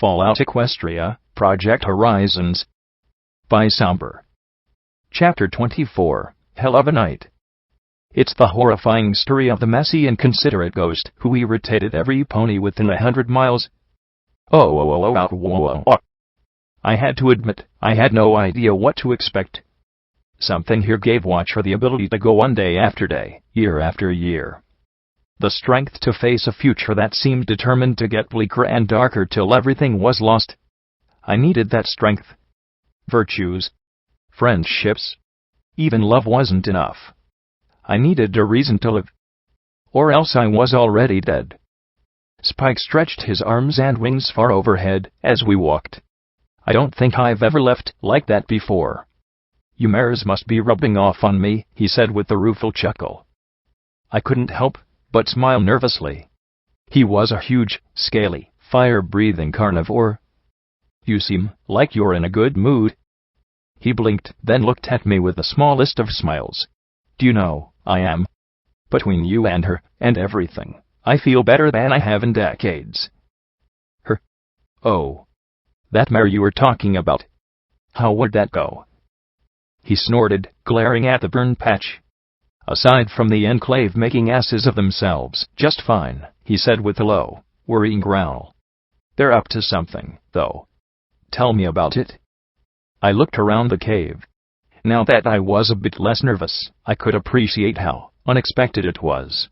Fallout Equestria, Project Horizons. By Somber. Chapter 24, Hell of a Night. It's the horrifying story of the messy, inconsiderate ghost who irritated every pony within 100 miles. OoooooOOOoo. I had to admit, I had no idea what to expect. Something here gave Watcher the ability to go on day after day, year after year. The strength to face a future that seemed determined to get bleaker and darker till everything was lost. I needed that strength. Virtues. Friendships. Even love wasn't enough. I needed a reason to live. Or else I was already dead. Spike stretched his arms and wings far overhead as we walked. I don't think I've ever left like that before. You mares must be rubbing off on me, he said with a rueful chuckle. I couldn't help but smile nervously. He was a huge, scaly, fire-breathing carnivore. You seem like you're in a good mood. He blinked, then looked at me with the smallest of smiles. Do you know, I am. Between you and her, and everything, I feel better than I have in decades. Her? Oh. That mare you were talking about. How would that go? He snorted, glaring at the burn patch. Aside from the Enclave making asses of themselves, just fine, he said with a low, worrying growl. They're up to something, though. Tell me about it. I looked around the cave. Now that I was a bit less nervous, I could appreciate how unexpected it was.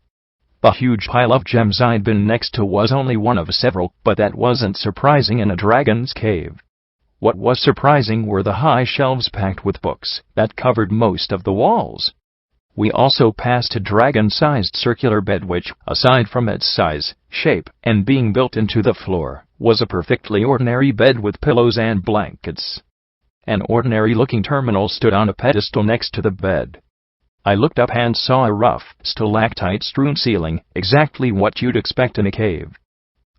The huge pile of gems I'd been next to was only one of several, but that wasn't surprising in a dragon's cave. What was surprising were the high shelves packed with books that covered most of the walls. We also passed a dragon-sized circular bed which, aside from its size, shape, and being built into the floor, was a perfectly ordinary bed with pillows and blankets. An ordinary-looking terminal stood on a pedestal next to the bed. I looked up and saw a rough, stalactite-strewn ceiling, exactly what you'd expect in a cave.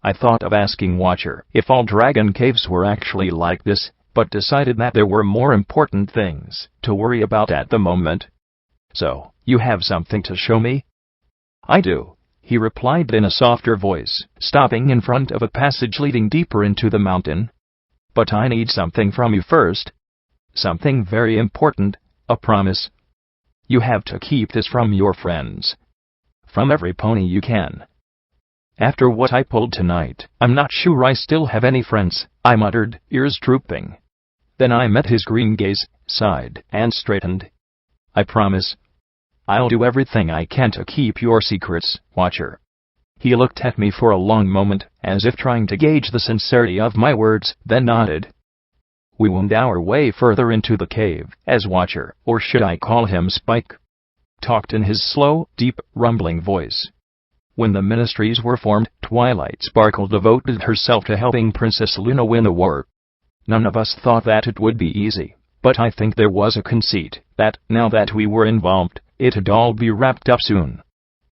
I thought of asking Watcher if all dragon caves were actually like this, but decided that there were more important things to worry about at the moment. So, you have something to show me? I do, he replied in a softer voice, stopping in front of a passage leading deeper into the mountain. But I need something from you first. Something very important, a promise. You have to keep this from your friends. From every pony you can. After what I pulled tonight, I'm not sure I still have any friends, I muttered, ears drooping. Then I met his green gaze, sighed, and straightened. I promise. I'll do everything I can to keep your secrets, Watcher. He looked at me for a long moment, as if trying to gauge the sincerity of my words, then nodded. We wound our way further into the cave, as Watcher, or should I call him Spike, talked in his slow, deep, rumbling voice. When the ministries were formed, Twilight Sparkle devoted herself to helping Princess Luna win the war. None of us thought that it would be easy, but I think there was a conceit that, now that we were involved, it'd all be wrapped up soon.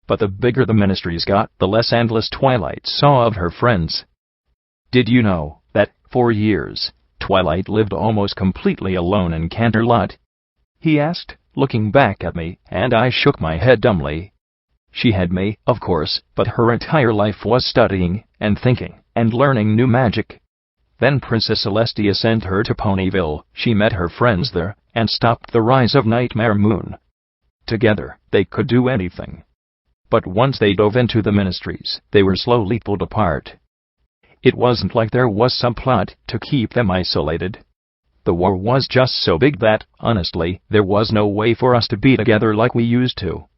But the bigger the ministries got, the less endless Twilight saw of her friends. Did you know that, for years, Twilight lived almost completely alone in Canterlot? He asked, looking back at me, and I shook my head dumbly. She had me, of course, but her entire life was studying, and thinking, and learning new magic. Then Princess Celestia sent her to Ponyville, she met her friends there, and stopped the rise of Nightmare Moon. Together, they could do anything. But once they dove into the ministries, they were slowly pulled apart. It wasn't like there was some plot to keep them isolated. The war was just so big that, honestly, there was no way for us to be together like we used to.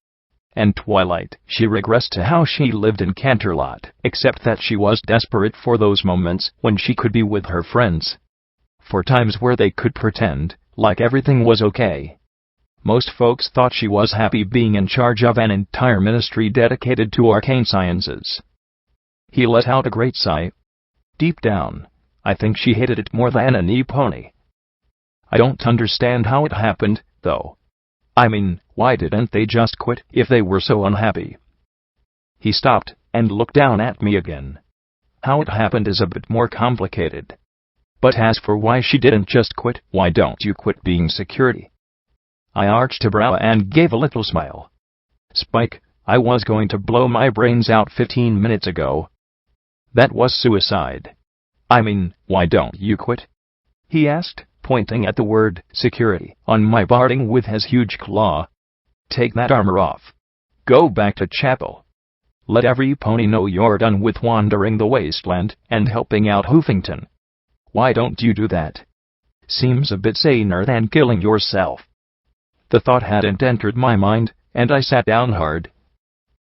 And Twilight, she regressed to how she lived in Canterlot, except that she was desperate for those moments when she could be with her friends. For times where they could pretend like everything was okay. Most folks thought she was happy being in charge of an entire ministry dedicated to arcane sciences. He let out a great sigh. Deep down, I think she hated it more than any pony. I don't understand how it happened, though. I mean, why didn't they just quit if they were so unhappy? He stopped and looked down at me again. How it happened is a bit more complicated. But as for why she didn't just quit, why don't you quit being security? I arched a brow and gave a little smile. Spike, I was going to blow my brains out 15 minutes ago. That was suicide. I mean, why don't you quit? He asked, pointing at the word security on my barding with his huge claw. Take that armor off. Go back to chapel. Let every pony know you're done with wandering the wasteland and helping out Hoofington. Why don't you do that? Seems a bit saner than killing yourself. The thought hadn't entered my mind, and I sat down hard.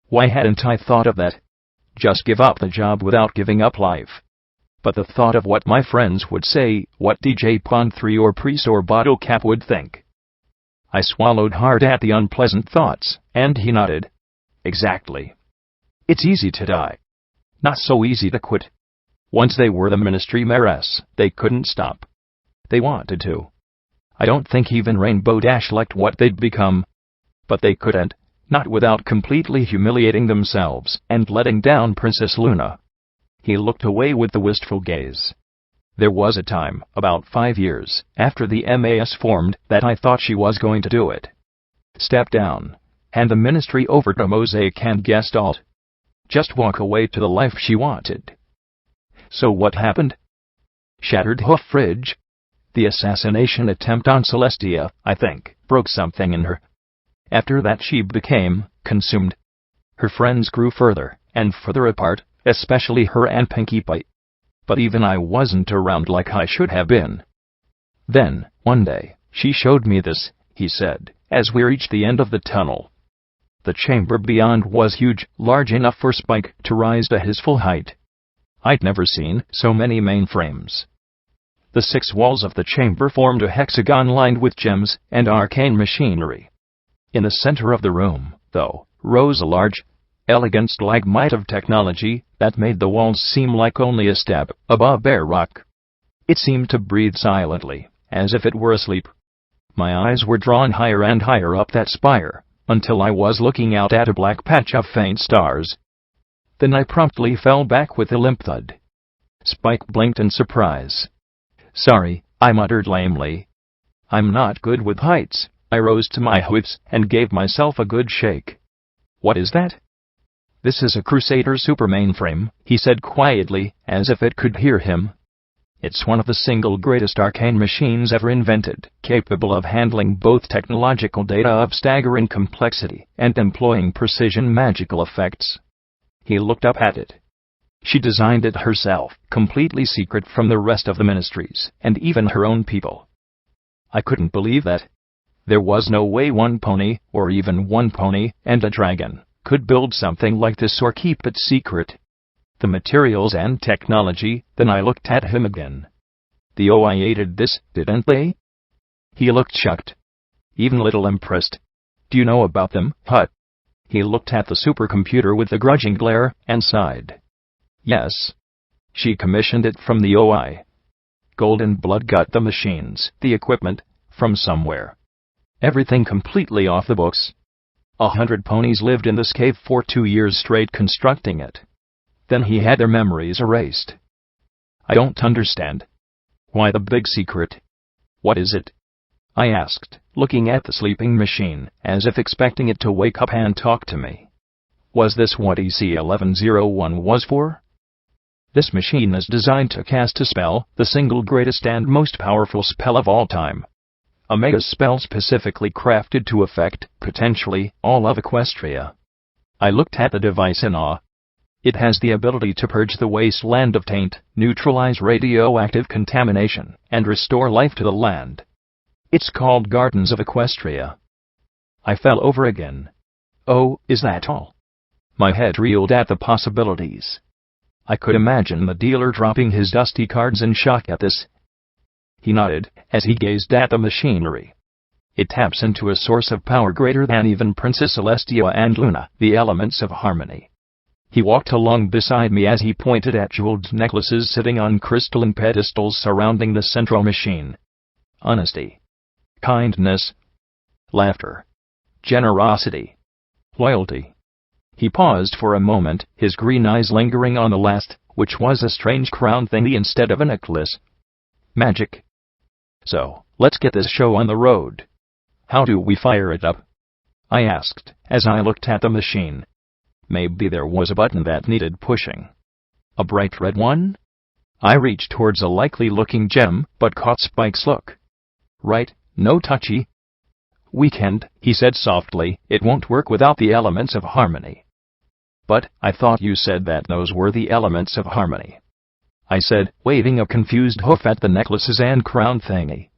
Why hadn't I thought of that? Just give up the job without giving up life. But the thought of what my friends would say, what DJ Pond 3 or Priest or Bottle Cap would think. I swallowed hard at the unpleasant thoughts, and he nodded. Exactly. It's easy to die. Not so easy to quit. Once they were the ministry mayoress, they couldn't stop. They wanted to. I don't think even Rainbow Dash liked what they'd become. But they couldn't, not without completely humiliating themselves and letting down Princess Luna. He looked away with a wistful gaze. There was a time, about 5 years, after the MAS formed, that I thought she was going to do it. Step down. Hand the ministry over to Mosaic and Gestalt. Just walk away to the life she wanted. So what happened? Shattered hoof fridge. The assassination attempt on Celestia, I think, broke something in her. After that she became consumed. Her friends grew further and further apart, especially her and Pinkie Pie. But even I wasn't around like I should have been. Then, one day, she showed me this, he said, as we reached the end of the tunnel. The chamber beyond was huge, large enough for Spike to rise to his full height. I'd never seen so many mainframes. The 6 walls of the chamber formed a hexagon lined with gems and arcane machinery. In the center of the room, though, rose a large, elegant stalagmite of technology that made the walls seem like only a step above bare rock. It seemed to breathe silently, as if it were asleep. My eyes were drawn higher and higher up that spire, until I was looking out at a black patch of faint stars. Then I promptly fell back with a limp thud. Spike blinked in surprise. Sorry, I muttered lamely. I'm not good with heights. I rose to my hips and gave myself a good shake. What is that? This is a Crusader super mainframe, he said quietly, as if it could hear him. It's one of the single greatest arcane machines ever invented, capable of handling both technological data of staggering complexity and employing precision magical effects. He looked up at it. She designed it herself, completely secret from the rest of the ministries, and even her own people. I couldn't believe that. There was no way one pony, or even one pony and a dragon, could build something like this or keep it secret. The materials and technology. Then I looked at him again. The OoooOOOoo did this, didn't they? He looked shocked. Even a little impressed. Do you know about them, Hut? He looked at the supercomputer with a grudging glare, and sighed. Yes. She commissioned it from the OoooOOOoo. Golden Blood got the machines, the equipment, from somewhere. Everything completely off the books. 100 ponies lived in this cave for 2 years straight constructing it. Then he had their memories erased. I don't understand. Why the big secret? What is it? I asked, looking at the sleeping machine, as if expecting it to wake up and talk to me. Was this what EC1101 was for? This machine is designed to cast a spell, the single greatest and most powerful spell of all time. A mega spell specifically crafted to affect, potentially, all of Equestria. I looked at the device in awe. It has the ability to purge the wasteland of taint, neutralize radioactive contamination, and restore life to the land. It's called Gardens of Equestria. I fell over again. Oh, is that all? My head reeled at the possibilities. I could imagine the dealer dropping his dusty cards in shock at this. He nodded, as he gazed at the machinery. It taps into a source of power greater than even Princess Celestia and Luna, the elements of harmony. He walked along beside me as he pointed at jeweled necklaces sitting on crystalline pedestals surrounding the central machine. Honesty. Kindness. Laughter. Generosity. Loyalty. He paused for a moment, his green eyes lingering on the last, which was a strange crown thingy instead of a necklace. Magic. So, let's get this show on the road. How do we fire it up? I asked, as I looked at the machine. Maybe there was a button that needed pushing. A bright red one? I reached towards a likely-looking gem, but caught Spike's look. Right, no touchy. Weekend, he said softly, it won't work without the elements of harmony. But, I thought you said that those were the elements of harmony. I said, waving a confused hoof at the necklaces and crown thingy.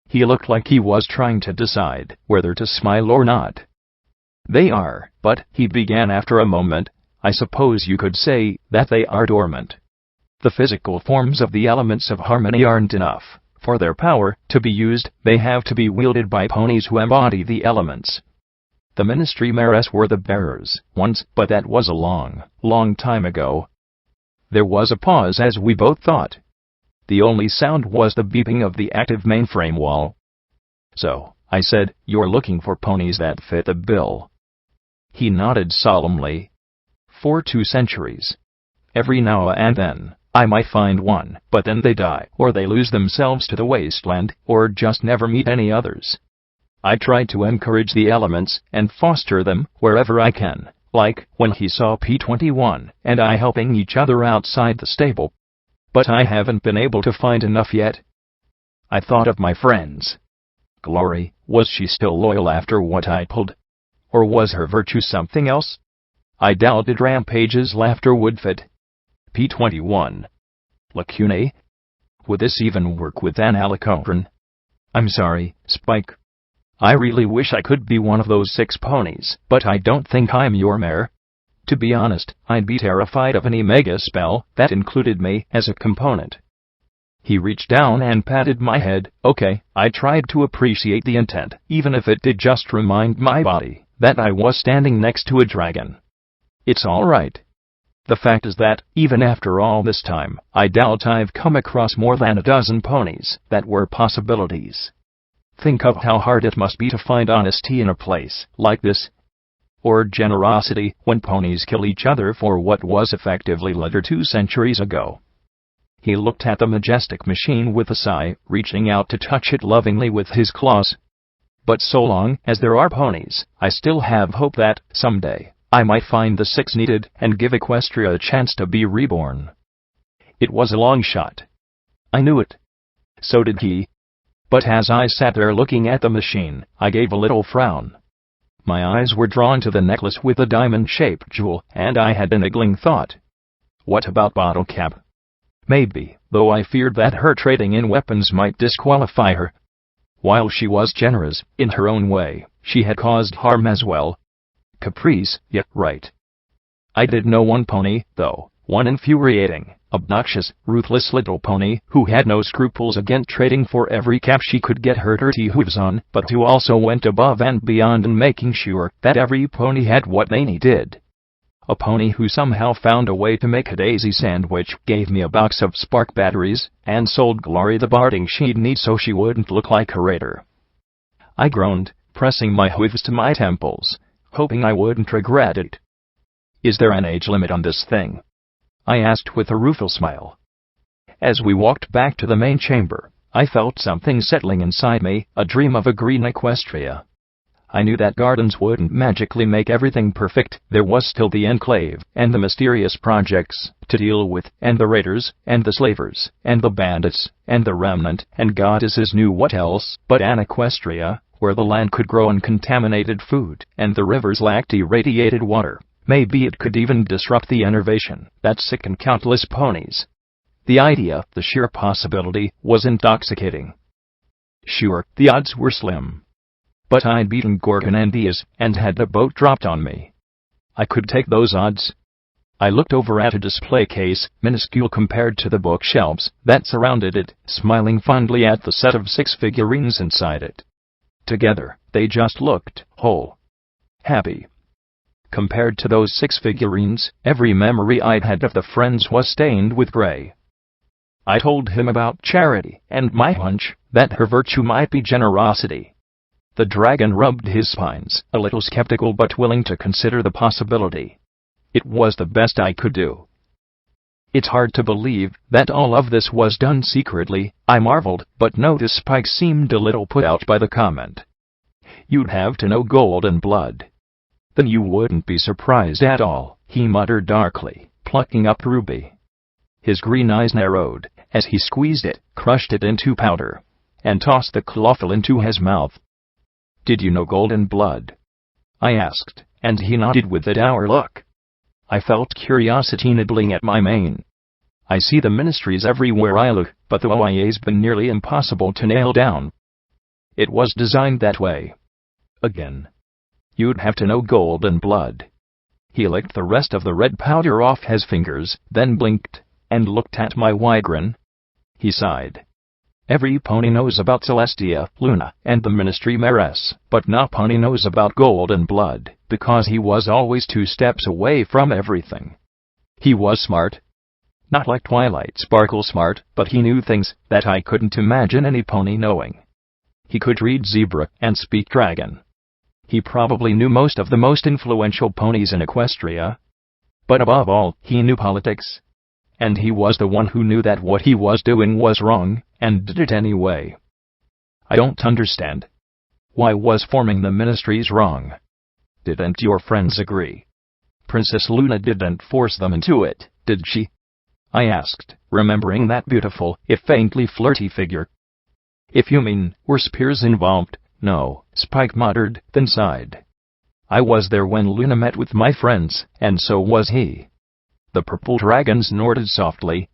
He looked like he was trying to decide whether to smile or not. They are, but, he began after a moment, I suppose you could say that they are dormant. The physical forms of the elements of harmony aren't enough. For their power to be used, they have to be wielded by ponies who embody the elements. The Ministry Mares were the bearers once, but that was a long, long time ago. There was a pause as we both thought. The only sound was the beeping of the active mainframe wall. So, I said, you're looking for ponies that fit the bill. He nodded solemnly. For 2 centuries. Every now and then, I might find one, but then they die, or they lose themselves to the wasteland, or just never meet any others. I try to encourage the elements and foster them wherever I can, like when he saw P21 and I helping each other outside the stable. But I haven't been able to find enough yet. I thought of my friends. Glory, was she still loyal after what I pulled? Or was her virtue something else? I doubted Rampage's laughter would fit. P21. Lacunae? Would this even work with an alicorn? I'm sorry, Spike. I really wish I could be one of those 6 ponies, but I don't think I'm your mare. To be honest, I'd be terrified of any mega spell that included me as a component. He reached down and patted my head. Okay, I tried to appreciate the intent, even if it did just remind my body that I was standing next to a dragon. It's all right. The fact is that, even after all this time, I doubt I've come across more than a dozen ponies that were possibilities. Think of how hard it must be to find honesty in a place like this. Or generosity when ponies kill each other for what was effectively litter 2 centuries ago. He looked at the majestic machine with a sigh, reaching out to touch it lovingly with his claws. But so long as there are ponies, I still have hope that, someday, I might find the 6 needed and give Equestria a chance to be reborn. It was a long shot. I knew it. So did he. But as I sat there looking at the machine, I gave a little frown. My eyes were drawn to the necklace with the diamond-shaped jewel, and I had a niggling thought. What about Bottle Cap? Maybe, though I feared that her trading in weapons might disqualify her. While she was generous, in her own way, she had caused harm as well. Caprice, yeah, right. I did know one pony, though, one infuriating, obnoxious, ruthless little pony who had no scruples against trading for every cap she could get her dirty hooves on, but who also went above and beyond in making sure that every pony had what they needed. A pony who somehow found a way to make a daisy sandwich, gave me a box of spark batteries, and sold Glory the barding she'd need so she wouldn't look like a raider. I groaned, pressing my hooves to my temples, hoping I wouldn't regret it. Is there an age limit on this thing? I asked with a rueful smile. As we walked back to the main chamber, I felt something settling inside me, a dream of a green Equestria. I knew that gardens wouldn't magically make everything perfect. There was still the Enclave, and the mysterious projects to deal with, and the raiders, and the slavers, and the bandits, and the remnant, and goddesses knew what else, but an Equestria, where the land could grow uncontaminated food, and the rivers lacked irradiated water. Maybe it could even disrupt the enervation that sickened countless ponies. The idea, the sheer possibility, was intoxicating. Sure, the odds were slim. But I'd beaten Gorgon and Deus, and had a boat dropped on me. I could take those odds. I looked over at a display case, minuscule compared to the bookshelves that surrounded it, smiling fondly at the set of 6 figurines inside it. Together, they just looked whole. Happy. Compared to those 6 figurines, every memory I'd had of the friends was stained with gray. I told him about charity, and my hunch that her virtue might be generosity. The dragon rubbed his spines, a little skeptical but willing to consider the possibility. It was the best I could do. It's hard to believe that all of this was done secretly, I marveled, but noticed Spike seemed a little put out by the comment. You'd have to know gold and blood. Then you wouldn't be surprised at all, he muttered darkly, plucking up Ruby. His green eyes narrowed as he squeezed it, crushed it into powder, and tossed the clawful into his mouth. "Did you know Golden Blood?" I asked, and he nodded with a dour look. I felt curiosity nibbling at my mane. I see the ministries everywhere I look, but the OIA's been nearly impossible to nail down. It was designed that way. Again. You'd have to know Golden Blood. He licked the rest of the red powder off his fingers, then blinked, and looked at my wide grin. He sighed. Every pony knows about Celestia, Luna, and the Ministry Mares, but no pony knows about Golden Blood, because he was always 2 steps away from everything. He was smart. Not like Twilight Sparkle smart, but he knew things that I couldn't imagine any pony knowing. He could read zebra and speak dragon. He probably knew most of the most influential ponies in Equestria. But above all, he knew politics. And he was the one who knew that what he was doing was wrong, and did it anyway. I don't understand. Why was forming the ministries wrong? Didn't your friends agree? Princess Luna didn't force them into it, did she? I asked, remembering that beautiful, if faintly flirty figure. If you mean, were spears involved, no, Spike muttered, then sighed. I was there when Luna met with my friends, and so was he. The purple dragons nodded softly.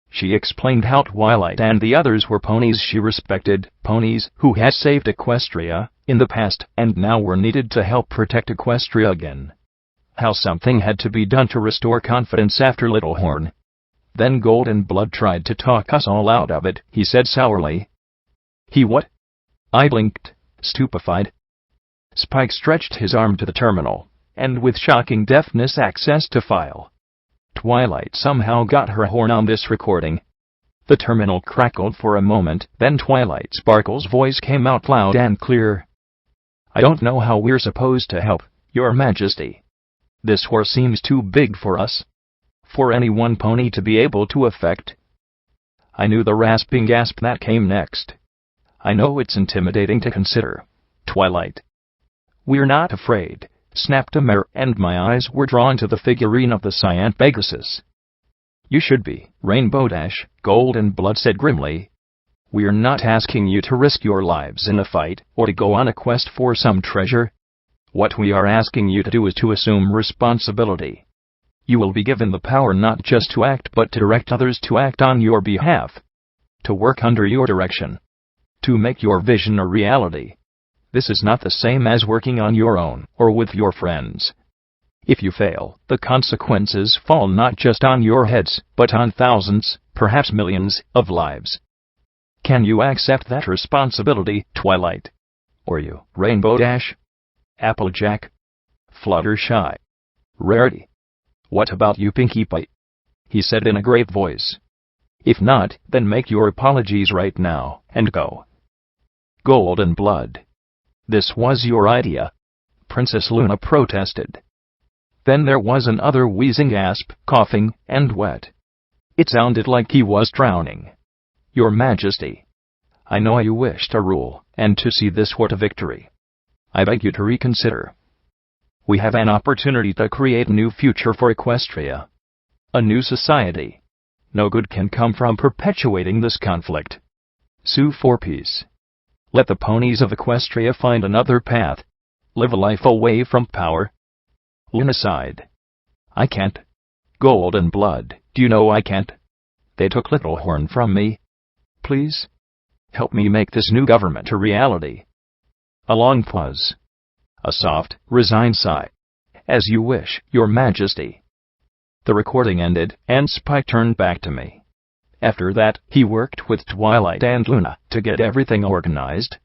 She explained how Twilight and the others were ponies she respected, ponies who had saved Equestria in the past and now were needed to help protect Equestria again. How something had to be done to restore confidence after Littlehorn. Then Golden Blood tried to talk us all out of it, he said sourly. He what? I blinked, stupefied. Spike stretched his arm to the terminal, and with shocking deftness accessed a file. Twilight somehow got her horn on this recording. The terminal crackled for a moment, then Twilight Sparkle's voice came out loud and clear. I don't know how we're supposed to help, Your Majesty. This war seems too big for us. For any one pony to be able to affect. I knew the rasping gasp that came next. I know it's intimidating to consider, Twilight. We're not afraid, snapped a mare, and my eyes were drawn to the figurine of the Cyan Pegasus. You should be, Rainbow Dash, Golden Blood said grimly. We're not asking you to risk your lives in a fight, or to go on a quest for some treasure. What we are asking you to do is to assume responsibility. You will be given the power not just to act but to direct others to act on your behalf. To work under your direction. To make your vision a reality. This is not the same as working on your own or with your friends. If you fail, the consequences fall not just on your heads, but on thousands, perhaps millions, of lives. Can you accept that responsibility, Twilight? Or you, Rainbow Dash? Applejack? Fluttershy? Rarity? What about you, Pinkie Pie? He said in a grave voice. If not, then make your apologies right now, and go. Golden Blood. This was your idea, Princess Luna protested. Then there was another wheezing gasp, coughing, and wet. It sounded like he was drowning. Your Majesty. I know you wish to rule, and to see this war to victory. I beg you to reconsider. We have an opportunity to create a new future for Equestria. A new society. No good can come from perpetuating this conflict. Sue for peace. Let the ponies of Equestria find another path. Live a life away from power. Luna sighed. I can't. Golden Blood, do you know I can't? They took Littlehorn from me. Please? Help me make this new government a reality. A long pause. A soft, resigned sigh. As you wish, Your Majesty. The recording ended, and Spike turned back to me. After that, he worked with Twilight and Luna to get everything organized.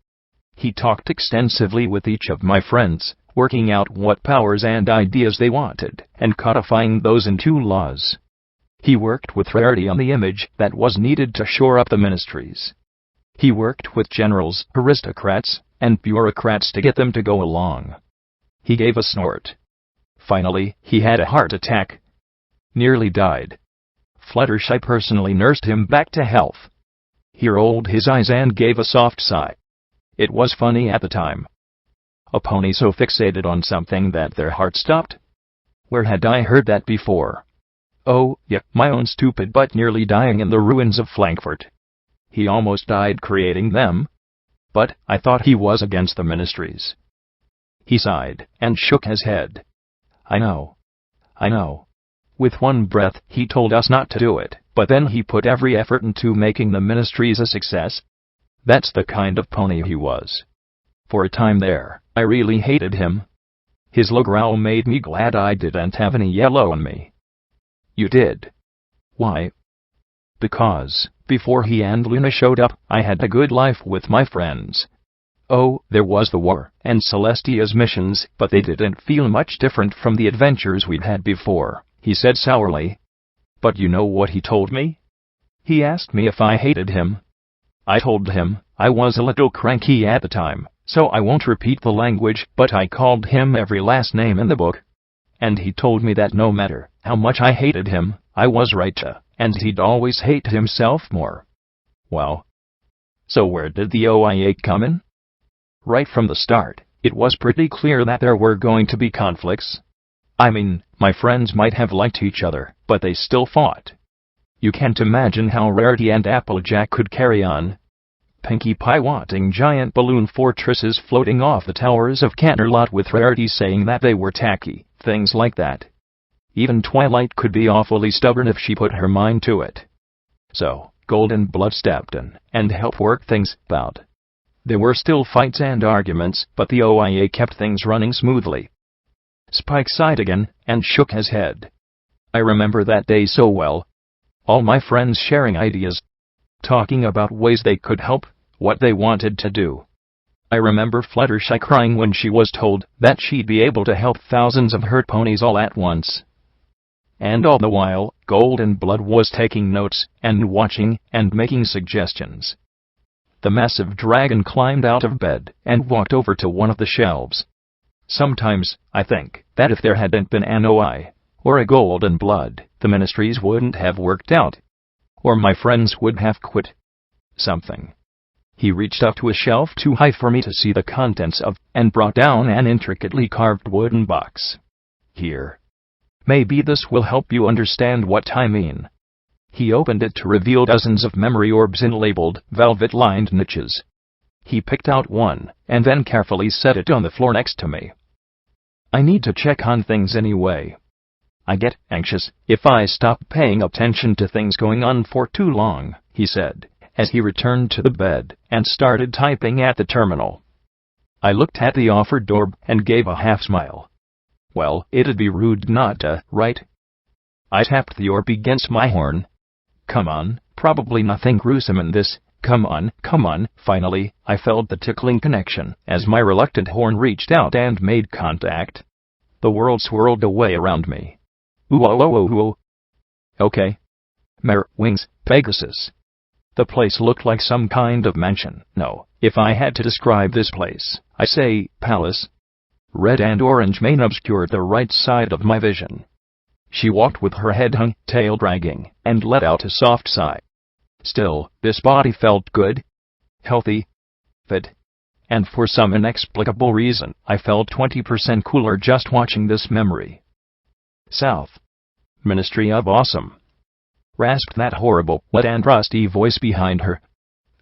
He talked extensively with each of my friends, working out what powers and ideas they wanted, and codifying those into laws. He worked with Rarity on the image that was needed to shore up the ministries. He worked with generals, aristocrats, and bureaucrats to get them to go along. He gave a snort. Finally, he had a heart attack. Nearly died. Fluttershy personally nursed him back to health. He rolled his eyes and gave a soft sigh. It was funny at the time. A pony so fixated on something that their heart stopped? Where had I heard that before? Oh, yeah, my own stupid butt nearly dying in the ruins of Frankfurt. He almost died creating them. But I thought he was against the ministries. He sighed and shook his head. I know. With one breath, he told us not to do it, but then he put every effort into making the ministries a success. That's the kind of pony he was. For a time there, I really hated him. His low growl made me glad I didn't have any yellow on me. You did? Why? Because, before he and Luna showed up, I had a good life with my friends. Oh, there was the war, and Celestia's missions, but they didn't feel much different from the adventures we'd had before, he said sourly. But you know what he told me? He asked me if I hated him. I told him I was a little cranky at the time, so I won't repeat the language, but I called him every last name in the book. And he told me that no matter how much I hated him, I was right to, and he'd always hate himself more. Wow. So where did the OoooOOOOO come in? Right from the start, it was pretty clear that there were going to be conflicts. I mean, my friends might have liked each other, but they still fought. You can't imagine how Rarity and Applejack could carry on. Pinkie Pie wanting giant balloon fortresses floating off the towers of Canterlot with Rarity saying that they were tacky, things like that. Even Twilight could be awfully stubborn if she put her mind to it. So, Golden Blood stepped in and helped work things out. There were still fights and arguments, but the OoooOOOOO kept things running smoothly. Spike sighed again and shook his head. I remember that day so well. All my friends sharing ideas, talking about ways they could help, what they wanted to do. I remember Fluttershy crying when she was told that she'd be able to help thousands of hurt ponies all at once. And all the while, Golden Blood was taking notes and watching and making suggestions. The massive dragon climbed out of bed and walked over to one of the shelves. Sometimes, I think, that if there hadn't been an OoooOOOOO, or a Golden Blood, the ministries wouldn't have worked out. Or my friends would have quit. Something. He reached up to a shelf too high for me to see the contents of, and brought down an intricately carved wooden box. Here. Maybe this will help you understand what I mean. He opened it to reveal dozens of memory orbs in labeled, velvet-lined niches. He picked out one, and then carefully set it on the floor next to me. I need to check on things anyway. I get anxious if I stop paying attention to things going on for too long, he said, as he returned to the bed and started typing at the terminal. I looked at the offered orb and gave a half-smile. Well, it'd be rude not to, right? I tapped the orb against my horn. Come on, probably nothing gruesome in this. Come on. Finally, I felt the tickling connection as my reluctant horn reached out and made contact. The world swirled away around me. OoooooOOOoo. Okay. Mare, wings, Pegasus. The place looked like some kind of mansion. No, if I had to describe this place, I say palace. Red and orange mane obscured the right side of my vision. She walked with her head hung, tail dragging, and let out a soft sigh. Still, this body felt good, healthy, fit, and for some inexplicable reason, I felt 20% cooler just watching this memory. South. Ministry of Awesome. Rasped that horrible, wet and rusty voice behind her.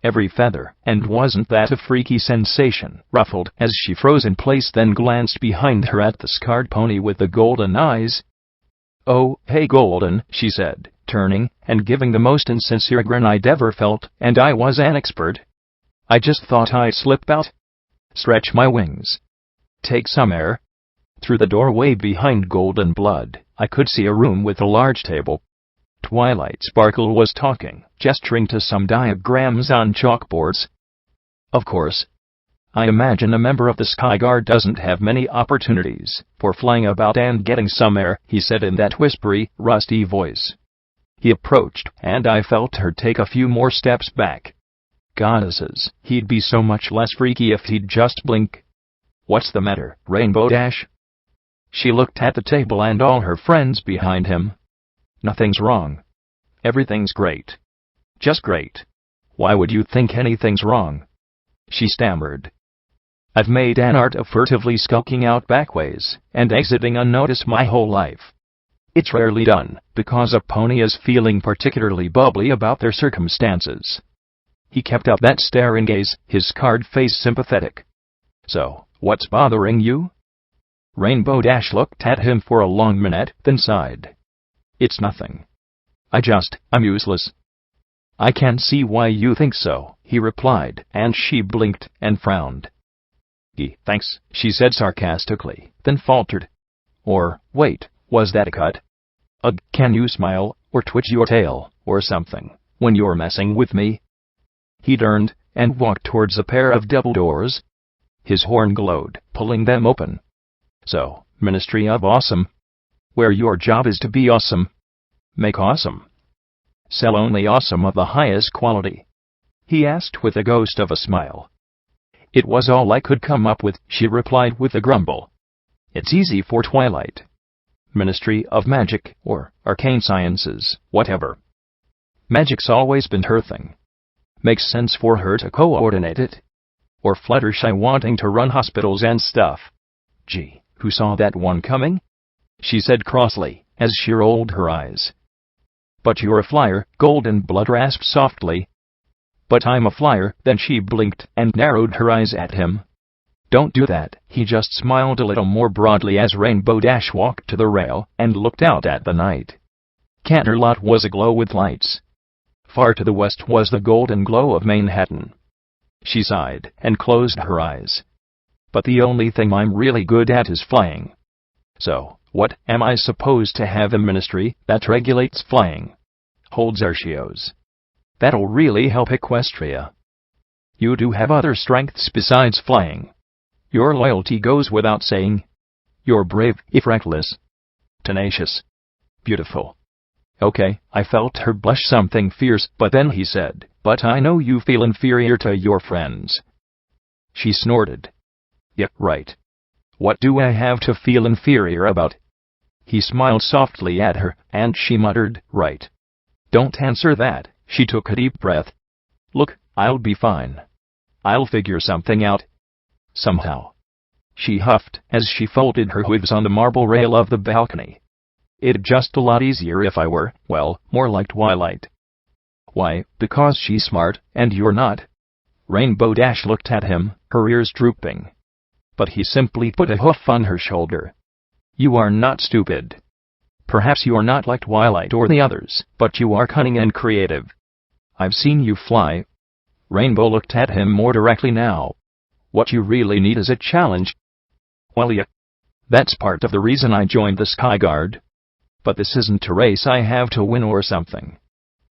Every feather, and wasn't that a freaky sensation, ruffled as she froze in place, then glanced behind her at the scarred pony with the golden eyes. Oh, hey Golden, she said, turning and giving the most insincere grin I'd ever felt, and I was an expert. I just thought I'd slip out. Stretch my wings. Take some air. Through the doorway behind Golden Blood, I could see a room with a large table. Twilight Sparkle was talking, gesturing to some diagrams on chalkboards. Of course. I imagine a member of the Sky Guard doesn't have many opportunities for flying about and getting some air, he said in that whispery, rusty voice. He approached, and I felt her take a few more steps back. Goddesses, he'd be so much less freaky if he'd just blink. What's the matter, Rainbow Dash? She looked at the table and all her friends behind him. Nothing's wrong. Everything's great. Just great. Why would you think anything's wrong? She stammered. I've made an art of furtively skulking out backways and exiting unnoticed my whole life. It's rarely done, because a pony is feeling particularly bubbly about their circumstances. He kept up that staring gaze, his scarred face sympathetic. So, what's bothering you? Rainbow Dash looked at him for a long minute, then sighed. It's nothing. I'm useless. I can't see why you think so, he replied, and she blinked and frowned. Thanks, she said sarcastically, then faltered. Or, wait, was that a cut? Can you smile, or twitch your tail, or something, when you're messing with me? He turned, and walked towards a pair of double doors. His horn glowed, pulling them open. So, Ministry of Awesome. Where your job is to be awesome. Make awesome. Sell only awesome of the highest quality. He asked with a ghost of a smile. It was all I could come up with, she replied with a grumble. It's easy for Twilight. Ministry of Magic, or Arcane Sciences, whatever. Magic's always been her thing. Makes sense for her to coordinate it. Or Fluttershy wanting to run hospitals and stuff. Gee, who saw that one coming? She said crossly, as she rolled her eyes. But you're a flyer, Golden Blood rasped softly. But I'm a flyer, then she blinked and narrowed her eyes at him. Don't do that, he just smiled a little more broadly as Rainbow Dash walked to the rail and looked out at the night. Canterlot was aglow with lights. Far to the west was the golden glow of Manhattan. She sighed and closed her eyes. But the only thing I'm really good at is flying. So, what am I supposed to have a ministry that regulates flying? Holds ratios. That'll really help Equestria. You do have other strengths besides flying. Your loyalty goes without saying. You're brave, if reckless. Tenacious. Beautiful. Okay, I felt her blush something fierce, but then he said, but I know you feel inferior to your friends. She snorted. Yeah, right. What do I have to feel inferior about? He smiled softly at her, and she muttered, right. Don't answer that, she took a deep breath. Look, I'll be fine. I'll figure something out. Somehow. She huffed as she folded her hooves on the marble rail of the balcony. It'd just a lot easier if I were, well, more like Twilight. Why, because she's smart, and you're not. Rainbow Dash looked at him, her ears drooping. But he simply put a hoof on her shoulder. You are not stupid. Perhaps you are not like Twilight or the others, but you are cunning and creative. I've seen you fly. Rainbow looked at him more directly now. What you really need is a challenge. Well, yeah. That's part of the reason I joined the Sky Guard. But this isn't a race I have to win or something.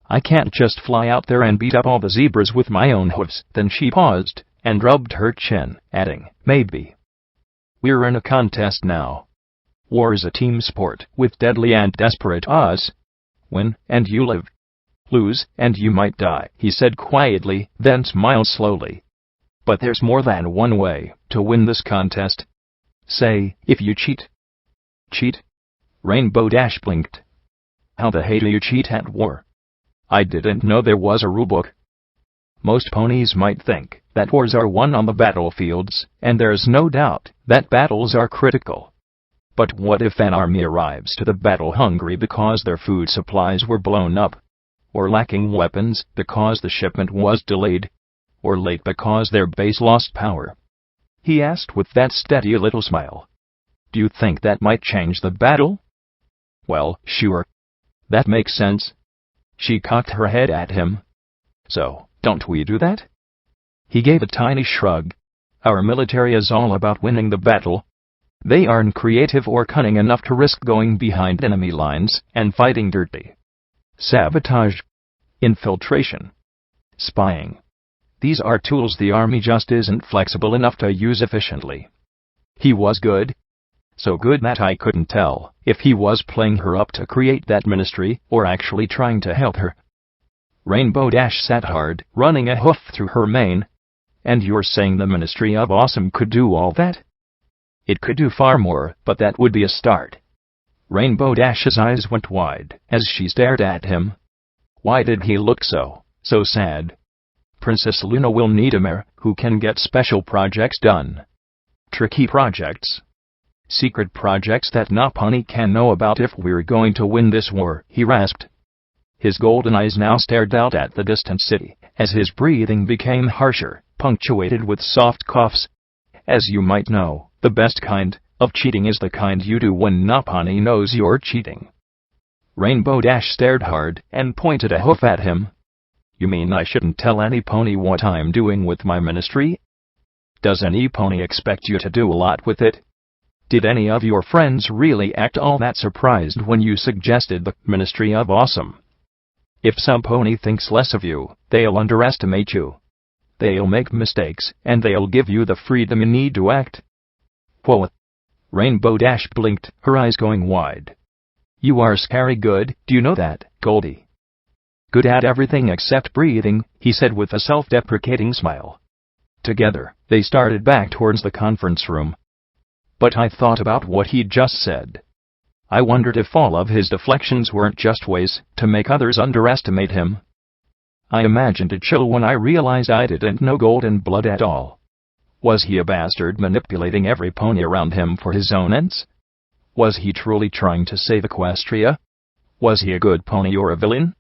I can't just fly out there and beat up all the zebras with my own hoofs. Then she paused and rubbed her chin, adding, maybe. We're in a contest now. War is a team sport, with deadly and desperate odds. Win, and you live. Lose, and you might die, he said quietly, then smiled slowly. But there's more than one way to win this contest. Say, if you cheat. Cheat? Rainbow Dash blinked. How the hell do you cheat at war? I didn't know there was a rulebook. Most ponies might think that wars are won on the battlefields, and there's no doubt that battles are critical. But what if an army arrives to the battle hungry because their food supplies were blown up? Or lacking weapons because the shipment was delayed? Or late because their base lost power? He asked with that steady little smile. Do you think that might change the battle? Well, sure. That makes sense. She cocked her head at him. So, don't we do that? He gave a tiny shrug. Our military is all about winning the battle. They aren't creative or cunning enough to risk going behind enemy lines and fighting dirty. Sabotage. Infiltration. Spying. These are tools the army just isn't flexible enough to use efficiently. He was good. So good that I couldn't tell if he was playing her up to create that ministry or actually trying to help her. Rainbow Dash sat hard, running a hoof through her mane. And you're saying the Ministry of Awesome could do all that? It could do far more, but that would be a start. Rainbow Dash's eyes went wide as she stared at him. Why did he look so sad? Princess Luna will need a mare who can get special projects done. Tricky projects. Secret projects that Napani can know about if we're going to win this war, he rasped. His golden eyes now stared out at the distant city, as his breathing became harsher, punctuated with soft coughs. As you might know, the best kind of cheating is the kind you do when Napani knows you're cheating. Rainbow Dash stared hard and pointed a hoof at him. You mean I shouldn't tell any pony what I'm doing with my ministry? Does any pony expect you to do a lot with it? Did any of your friends really act all that surprised when you suggested the Ministry of Awesome? If some pony thinks less of you, they'll underestimate you. They'll make mistakes, and they'll give you the freedom you need to act. Whoa! Rainbow Dash blinked, her eyes going wide. You are scary good, do you know that, Goldie? Good at everything except breathing, he said with a self-deprecating smile. Together, they started back towards the conference room. But I thought about what he'd just said. I wondered if all of his deflections weren't just ways to make others underestimate him. I imagined a chill when I realized I didn't know Golden Blood at all. Was he a bastard manipulating every pony around him for his own ends? Was he truly trying to save Equestria? Was he a good pony or a villain?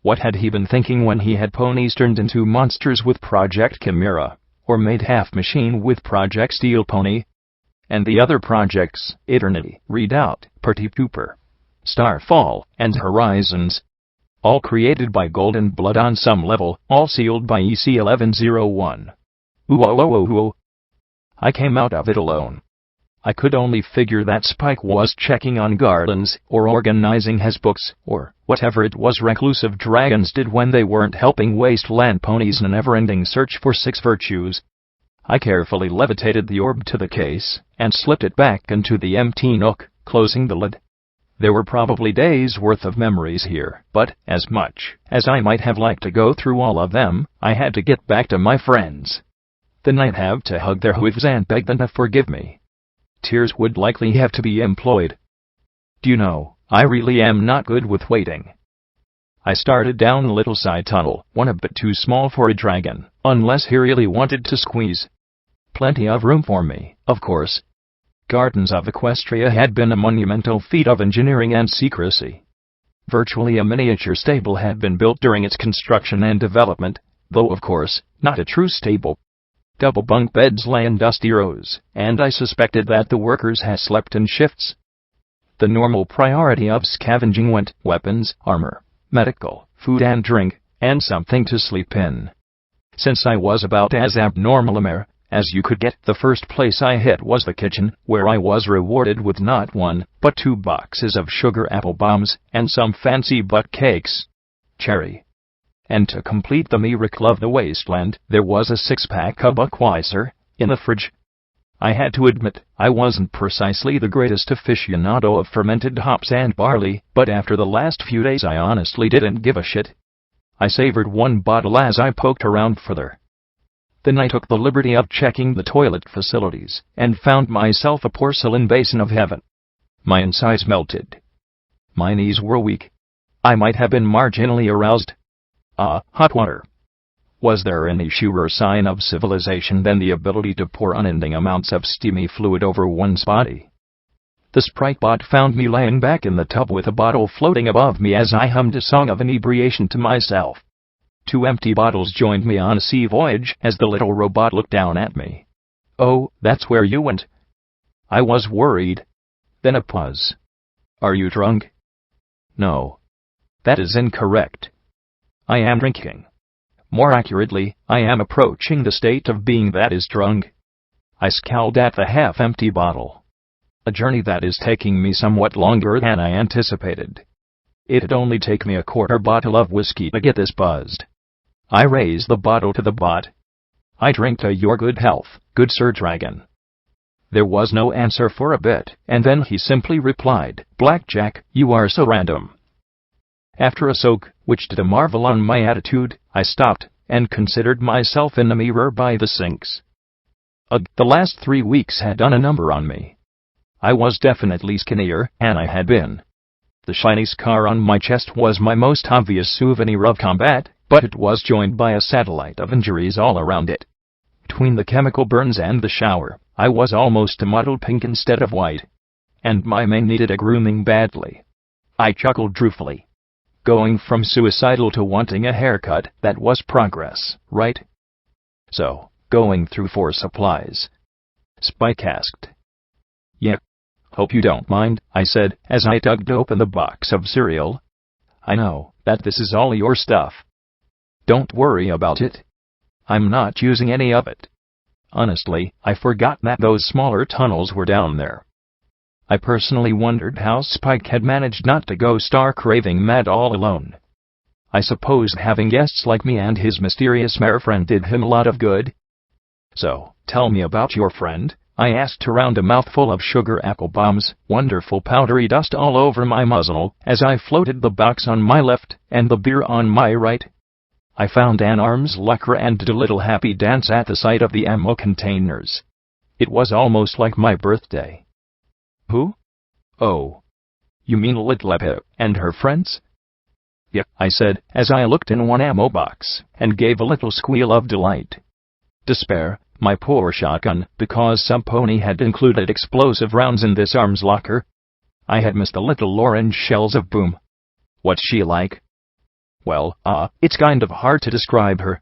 What had he been thinking when he had ponies turned into monsters with Project Chimera, or made half-machine with Project Steel Pony? And the other projects, Eternity, Redoubt, Party Pooper, Starfall, and Horizons. All created by Golden Blood on some level, all sealed by EC-1101. OoooooOOOoo. I came out of it alone. I could only figure that Spike was checking on Gardens, or organizing his books, or whatever it was reclusive dragons did when they weren't helping Wasteland ponies in a never-ending search for 6 virtues. I carefully levitated the orb to the case, and slipped it back into the empty nook, closing the lid. There were probably days' worth of memories here, but, as much as I might have liked to go through all of them, I had to get back to my friends. Then I'd have to hug their hooves and beg them to forgive me. Tears would likely have to be employed. Do you know, I really am not good with waiting. I started down a little side tunnel, one a bit too small for a dragon, unless he really wanted to squeeze. Plenty of room for me, of course. Gardens of Equestria had been a monumental feat of engineering and secrecy. Virtually a miniature stable had been built during its construction and development, though of course, not a true stable. Double bunk beds lay in dusty rows, and I suspected that the workers had slept in shifts. The normal priority of scavenging went weapons, armor, medical, food and drink, and something to sleep in. Since I was about as abnormal a mare as you could get, the first place I hit was the kitchen, where I was rewarded with not 1, but 2 boxes of sugar apple bombs, and some fancy butt cakes. Cherry. And to complete the miracle of the Wasteland, there was a 6-pack of Budweiser in the fridge. I had to admit, I wasn't precisely the greatest aficionado of fermented hops and barley, but after the last few days I honestly didn't give a shit. I savored 1 bottle as I poked around further. Then I took the liberty of checking the toilet facilities, and found myself a porcelain basin of heaven. My insides melted. My knees were weak. I might have been marginally aroused. Hot water. Was there any surer sign of civilization than the ability to pour unending amounts of steamy fluid over one's body? The Sprite bot found me laying back in the tub with a bottle floating above me as I hummed a song of inebriation to myself. 2 empty bottles joined me on a sea voyage as the little robot looked down at me. Oh, that's where you went? I was worried. Then a pause. Are you drunk? No. That is incorrect. I am drinking. More accurately, I am approaching the state of being that is drunk. I scowled at the half-empty bottle. A journey that is taking me somewhat longer than I anticipated. It'd only take me a quarter bottle of whiskey to get this buzzed. I raised the bottle to the bot. I drink to your good health, good Sir Dragon. There was no answer for a bit, and then he simply replied, Blackjack, you are so random. After a soak, which did a marvel on my attitude, I stopped, and considered myself in the mirror by the sinks. The last 3 weeks had done a number on me. I was definitely skinnier than I had been. The shiny scar on my chest was my most obvious souvenir of combat, but it was joined by a satellite of injuries all around it. Between the chemical burns and the shower, I was almost a mottled pink instead of white. And my mane needed a grooming badly. I chuckled ruefully. Going from suicidal to wanting a haircut, that was progress, right? So, going through for supplies? Spike asked. Yeah. Hope you don't mind, I said, as I tugged open the box of cereal. I know that this is all your stuff. Don't worry about it. I'm not using any of it. Honestly, I forgot that those smaller tunnels were down there. I personally wondered how Spike had managed not to go stark-raving mad all alone. I suppose having guests like me and his mysterious mare friend did him a lot of good. So, tell me about your friend, I asked around a mouthful of sugar apple bombs, wonderful powdery dust all over my muzzle, as I floated the box on my left and the beer on my right. I found an arm's length and did a little happy dance at the sight of the ammo containers. It was almost like my birthday. Who? Oh. You mean Litlepe and her friends? Yeah, I said, as I looked in one ammo box, and gave a little squeal of delight. Despair, my poor shotgun, because some pony had included explosive rounds in this arms locker. I had missed the little orange shells of Boom. What's she like? Well, it's kind of hard to describe her.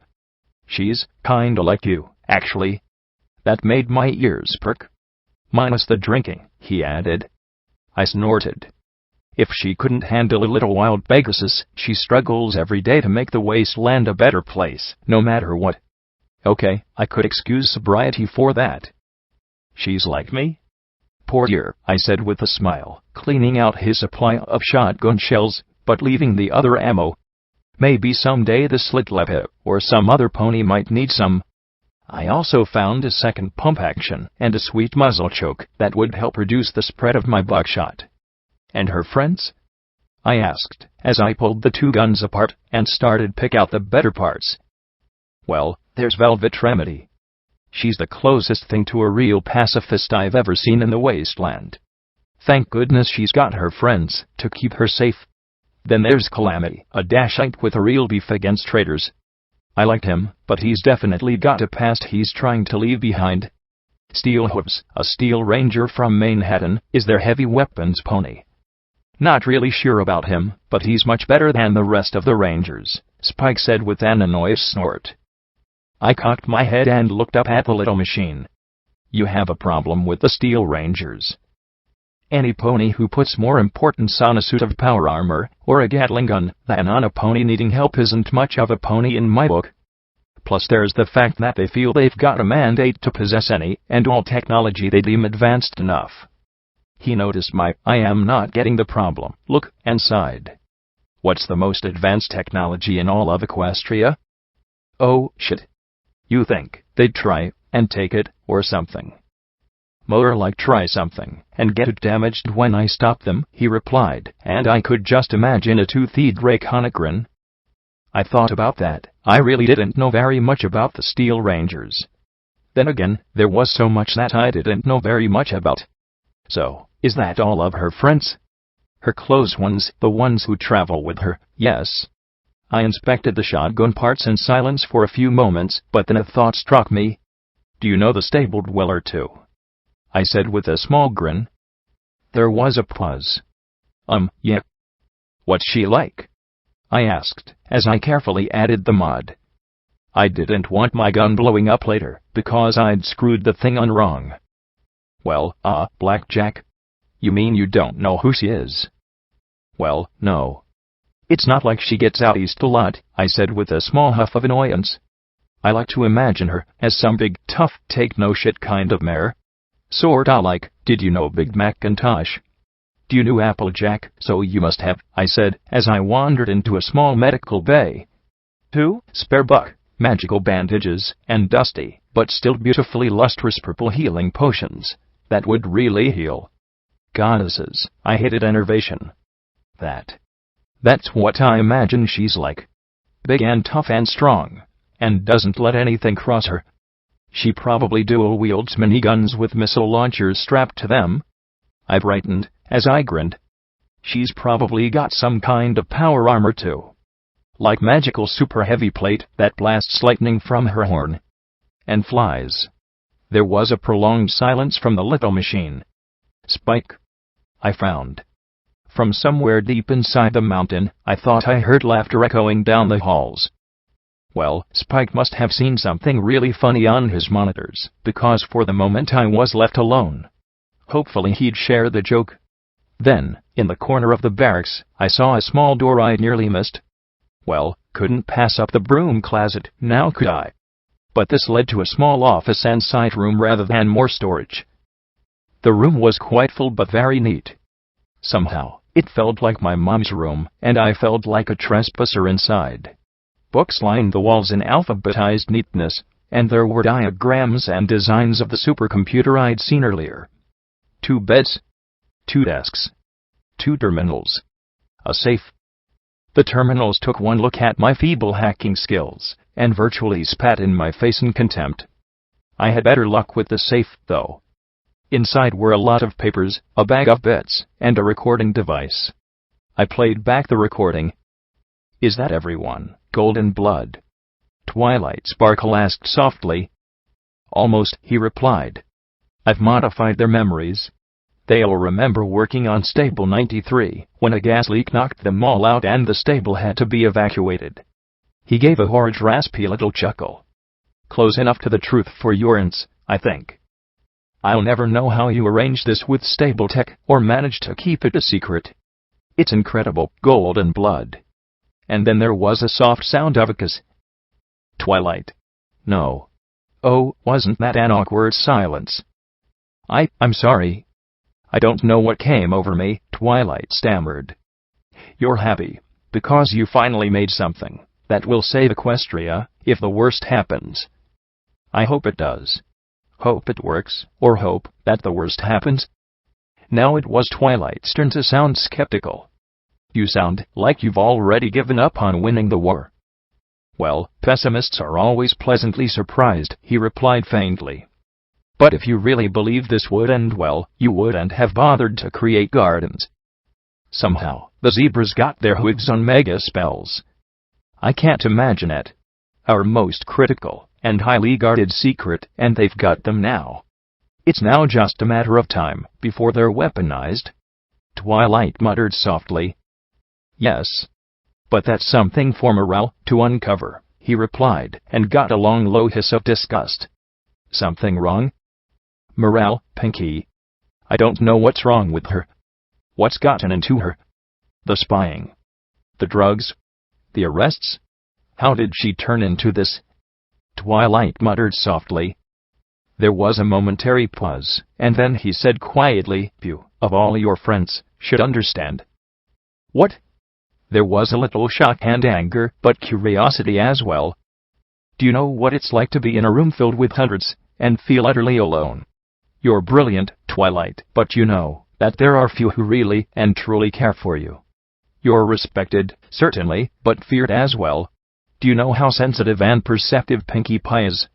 She's kinda like you, actually. That made my ears perk. Minus the drinking, he added. I snorted. If she couldn't handle a little wild Pegasus, she struggles every day to make the Wasteland a better place, no matter what. Okay, I could excuse sobriety for that. She's like me? Poor dear, I said with a smile, cleaning out his supply of shotgun shells, but leaving the other ammo. Maybe someday the Litlepe or some other pony might need some. I also found a second pump action and a sweet muzzle choke that would help reduce the spread of my buckshot. And her friends? I asked, as I pulled the two guns apart and started pick out the better parts. Well, there's Velvet Remedy. She's the closest thing to a real pacifist I've ever seen in the Wasteland. Thank goodness she's got her friends to keep her safe. Then there's Calamity, a dashite with a real beef against traitors. I liked him, but he's definitely got a past he's trying to leave behind. Steel Hooves, a steel ranger from Manhattan, is their heavy weapons pony. Not really sure about him, but he's much better than the rest of the rangers, Spike said with an annoyed snort. I cocked my head and looked up at the little machine. You have a problem with the steel rangers. Any pony who puts more importance on a suit of power armor or a Gatling gun than on a pony needing help isn't much of a pony in my book. Plus there's the fact that they feel they've got a mandate to possess any and all technology they deem advanced enough. He noticed my I am not getting the problem look and sighed. What's the most advanced technology in all of Equestria? Oh, shit. You think they'd try and take it or something? More like try something and get it damaged when I stop them, he replied, and I could just imagine a toothy draconic grin. I thought about that. I really didn't know very much about the Steel Rangers. Then again, there was so much that I didn't know very much about. So, is that all of her friends? Her close ones, the ones who travel with her, yes. I inspected the shotgun parts in silence for a few moments, but then a thought struck me. Do you know the stable dweller too? I said with a small grin. There was a pause. Yeah. What's she like? I asked, as I carefully added the mod. I didn't want my gun blowing up later, because I'd screwed the thing on wrong. Well, Blackjack? You mean you don't know who she is? Well, no. It's not like she gets out east a lot, I said with a small huff of annoyance. I like to imagine her as some big, tough, take-no-shit kind of mare. Sorta like, did you know Big Macintosh? Do you know Applejack? So you must have, I said, as I wandered into a small medical bay. 2 spare buck, magical bandages, and dusty, but still beautifully lustrous purple healing potions. That would really heal. Goddesses, I hated enervation. That's what I imagine she's like. Big and tough and strong, and doesn't let anything cross her. She probably dual wields miniguns with missile launchers strapped to them. I brightened as I grinned. She's probably got some kind of power armor too. Like magical super heavy plate that blasts lightning from her horn. And flies. There was a prolonged silence from the little machine. Spike! I frowned. From somewhere deep inside the mountain, I thought I heard laughter echoing down the halls. Well, Spike must have seen something really funny on his monitors, because for the moment I was left alone. Hopefully he'd share the joke. Then, in the corner of the barracks, I saw a small door I nearly missed. Well, couldn't pass up the broom closet, now could I? But this led to a small office and side room rather than more storage. The room was quite full but very neat. Somehow, it felt like my mom's room, and I felt like a trespasser inside. Books lined the walls in alphabetized neatness, and there were diagrams and designs of the supercomputer I'd seen earlier. 2 beds, 2 desks, 2 terminals, a safe. The terminals took one look at my feeble hacking skills, and virtually spat in my face in contempt. I had better luck with the safe, though. Inside were a lot of papers, a bag of bits, and a recording device. I played back the recording. "Is that everyone, Golden Blood?" Twilight Sparkle asked softly. "Almost," he replied. "I've modified their memories. They'll remember working on Stable 93, when a gas leak knocked them all out and the stable had to be evacuated." He gave a horrid raspy little chuckle. "Close enough to the truth for your ends, I think. I'll never know how you arranged this with stable tech, or managed to keep it a secret. It's incredible, Golden Blood." And then there was a soft sound of a kiss. Twilight. "No. Oh, wasn't that an awkward silence?" I'm sorry. I don't know what came over me," Twilight stammered. "You're happy, because you finally made something that will save Equestria, if the worst happens. I hope it does. Hope it works, or hope that the worst happens." Now it was Twilight's turn to sound skeptical. "You sound like you've already given up on winning the war." "Well, pessimists are always pleasantly surprised," he replied faintly. "But if you really believed this would end well, you wouldn't have bothered to create gardens. Somehow, the zebras got their hooves on mega spells. I can't imagine it. Our most critical and highly guarded secret, and they've got them now. It's now just a matter of time before they're weaponized." Twilight muttered softly. "Yes. But that's something for morale to uncover," he replied, and got a long low hiss of disgust. "Something wrong?" "Morale, Pinky. I don't know what's wrong with her. What's gotten into her? The spying. The drugs. The arrests. How did she turn into this?" Twilight muttered softly. There was a momentary pause, and then he said quietly, "You, of all your friends, should understand." "What?" There was a little shock and anger, but curiosity as well. "Do you know what it's like to be in a room filled with hundreds, and feel utterly alone? You're brilliant, Twilight, but you know that there are few who really and truly care for you. You're respected, certainly, but feared as well. Do you know how sensitive and perceptive Pinkie Pie is?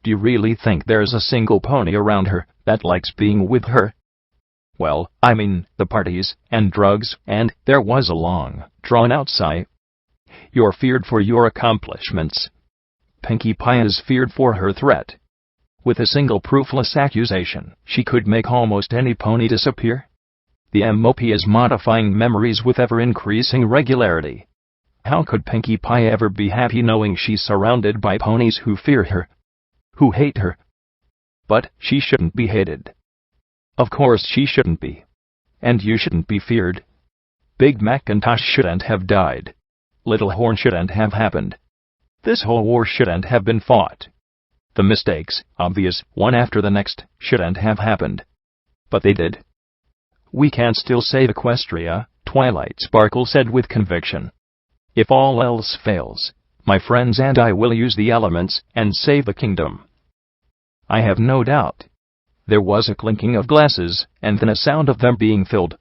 Do you really think there's a single pony around her that likes being with her? Well, I mean, the parties, and drugs, and..." There was a long, drawn-out sigh. "You're feared for your accomplishments. Pinkie Pie is feared for her threat. With a single proofless accusation, she could make almost any pony disappear. The MOP is modifying memories with ever-increasing regularity. How could Pinkie Pie ever be happy knowing she's surrounded by ponies who fear her? Who hate her? But she shouldn't be hated. Of course she shouldn't be. And you shouldn't be feared. Big Macintosh shouldn't have died. Little Horn shouldn't have happened. This whole war shouldn't have been fought. The mistakes, obvious, one after the next, shouldn't have happened. But they did. We can still save Equestria," Twilight Sparkle said with conviction. "If all else fails, my friends and I will use the elements and save the kingdom." "I have no doubt." There was a clinking of glasses, and then a sound of them being filled.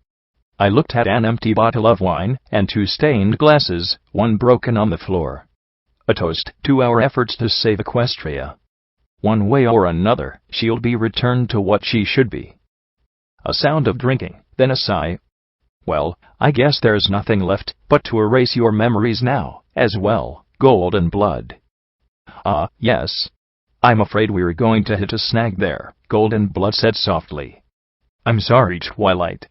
I looked at an empty bottle of wine, and 2 stained glasses, one broken on the floor. A toast to our efforts to save Equestria. One way or another, she'll be returned to what she should be. A sound of drinking, then a sigh. "Well, I guess there's nothing left but to erase your memories now, as well, Golden Blood." "Ah, yes. I'm afraid we're going to hit a snag there, Golden Blood said softly. I'm sorry, Twilight.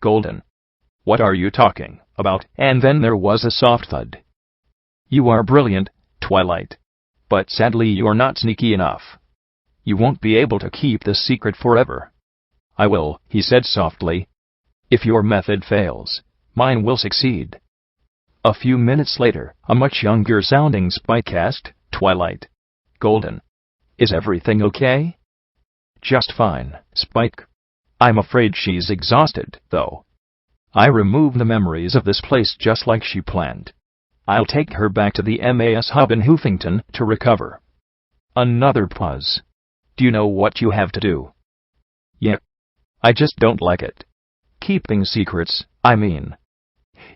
Golden. What are you talking about? And then there was a soft thud. You are brilliant, Twilight. But sadly you're not sneaky enough. You won't be able to keep this secret forever. I will, he said softly. If your method fails, mine will succeed. A few minutes later, a much younger-sounding Spike asked, Twilight. Golden. Is everything okay? Just fine, Spike. I'm afraid she's exhausted, though. I removed the memories of this place just like she planned. I'll take her back to the MAS hub in Hoofington to recover. Another pause. Do you know what you have to do? Yep. I just don't like it. Keeping secrets, I mean.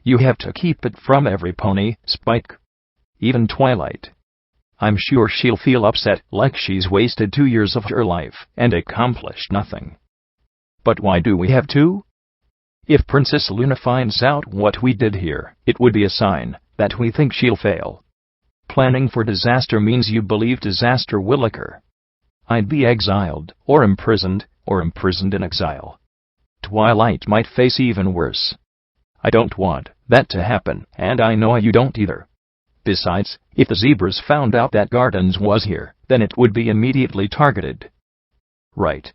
You have to keep it from everypony, Spike. Even Twilight. I'm sure she'll feel upset, like she's wasted 2 years of her life and accomplished nothing. But why do we have to? If Princess Luna finds out what we did here, it would be a sign that we think she'll fail. Planning for disaster means you believe disaster will occur. I'd be exiled, or imprisoned in exile. Twilight might face even worse. I don't want that to happen, and I know you don't either. Besides, if the zebras found out that Gardens was here, then it would be immediately targeted. Right.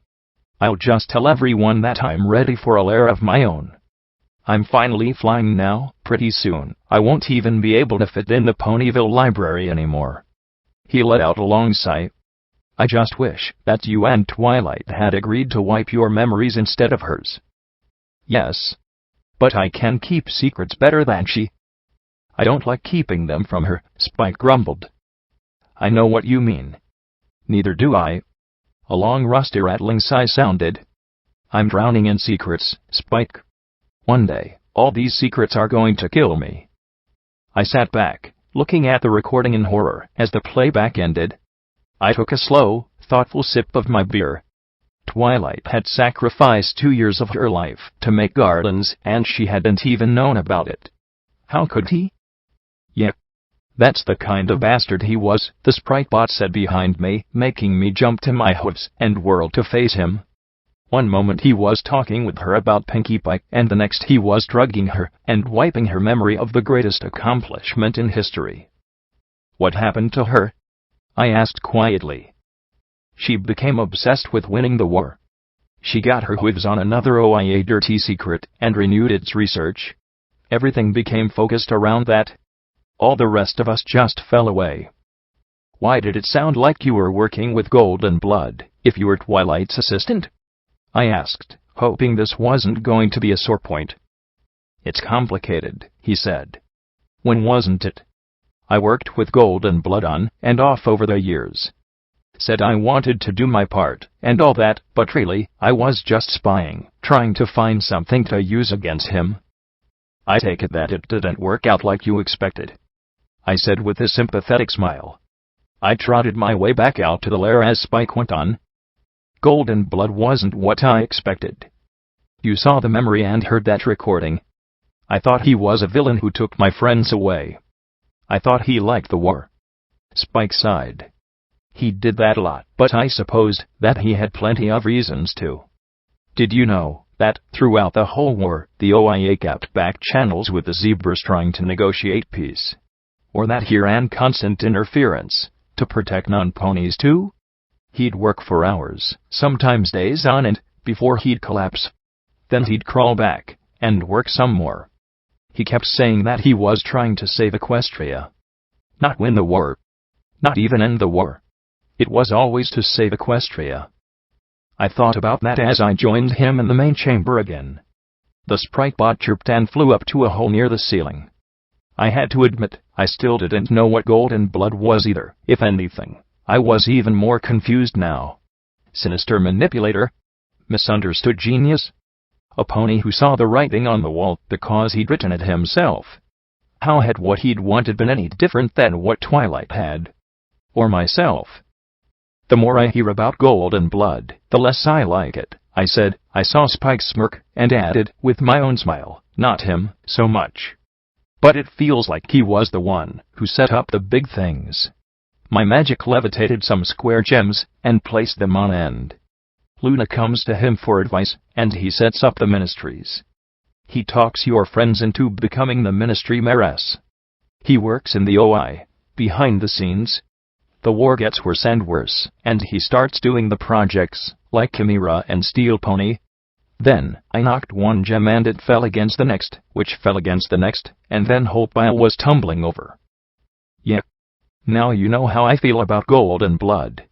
I'll just tell everyone that I'm ready for a lair of my own. I'm finally flying now. Pretty soon, I won't even be able to fit in the Ponyville library anymore. He let out a long sigh. I just wish that you and Twilight had agreed to wipe your memories instead of hers. Yes. But I can keep secrets better than she. I don't like keeping them from her, Spike grumbled. I know what you mean. Neither do I. A long rusty rattling sigh sounded. I'm drowning in secrets, Spike. One day, all these secrets are going to kill me. I sat back, looking at the recording in horror as the playback ended. I took a slow, thoughtful sip of my beer. Twilight had sacrificed 2 years of her life to make Gardens, and she hadn't even known about it. How could he? Yep. That's the kind of bastard he was, the sprite bot said behind me, making me jump to my hooves and whirl to face him. One moment he was talking with her about Pinkie Pie, and the next he was drugging her and wiping her memory of the greatest accomplishment in history. What happened to her? I asked quietly. She became obsessed with winning the war. She got her hooves on another OIA dirty secret and renewed its research. Everything became focused around that. All the rest of us just fell away. Why did it sound like you were working with Golden Blood, if you were Twilight's assistant? I asked, hoping this wasn't going to be a sore point. It's complicated, he said. When wasn't it? I worked with Golden Blood on and off over the years. Said I wanted to do my part, and all that, but really, I was just spying, trying to find something to use against him. I take it that it didn't work out like you expected, I said with a sympathetic smile. I trotted my way back out to the lair as Spike went on. Golden Blood wasn't what I expected. You saw the memory and heard that recording. I thought he was a villain who took my friends away. I thought he liked the war. Spike sighed. He did that a lot, but I supposed that he had plenty of reasons to. Did you know that, throughout the whole war, the OIA kept back channels with the zebras trying to negotiate peace? Or that he ran constant interference to protect non-ponies too? He'd work for hours, sometimes days on end, before he'd collapse. Then he'd crawl back and work some more. He kept saying that he was trying to save Equestria. Not win the war. Not even end the war. It was always to save Equestria. I thought about that as I joined him in the main chamber again. The sprite bot chirped and flew up to a hole near the ceiling. I had to admit, I still didn't know what Golden Blood was either. If anything, I was even more confused now. Sinister manipulator? Misunderstood genius? A pony who saw the writing on the wall because he'd written it himself. How had what he'd wanted been any different than what Twilight had? Or myself? The more I hear about Golden Blood, the less I like it, I said. I saw Spike smirk and added, with my own smile, not him, so much. But it feels like he was the one who set up the big things. My magic levitated some square gems and placed them on end. Luna comes to him for advice, and he sets up the ministries. He talks your friends into becoming the ministry mayoress. He works in the OI, behind the scenes. The war gets worse and worse, and he starts doing the projects, like Chimera and Steel Pony. Then, I knocked one gem and it fell against the next, which fell against the next, and then whole pile was tumbling over. Yeah. Now you know how I feel about Gold and Blood.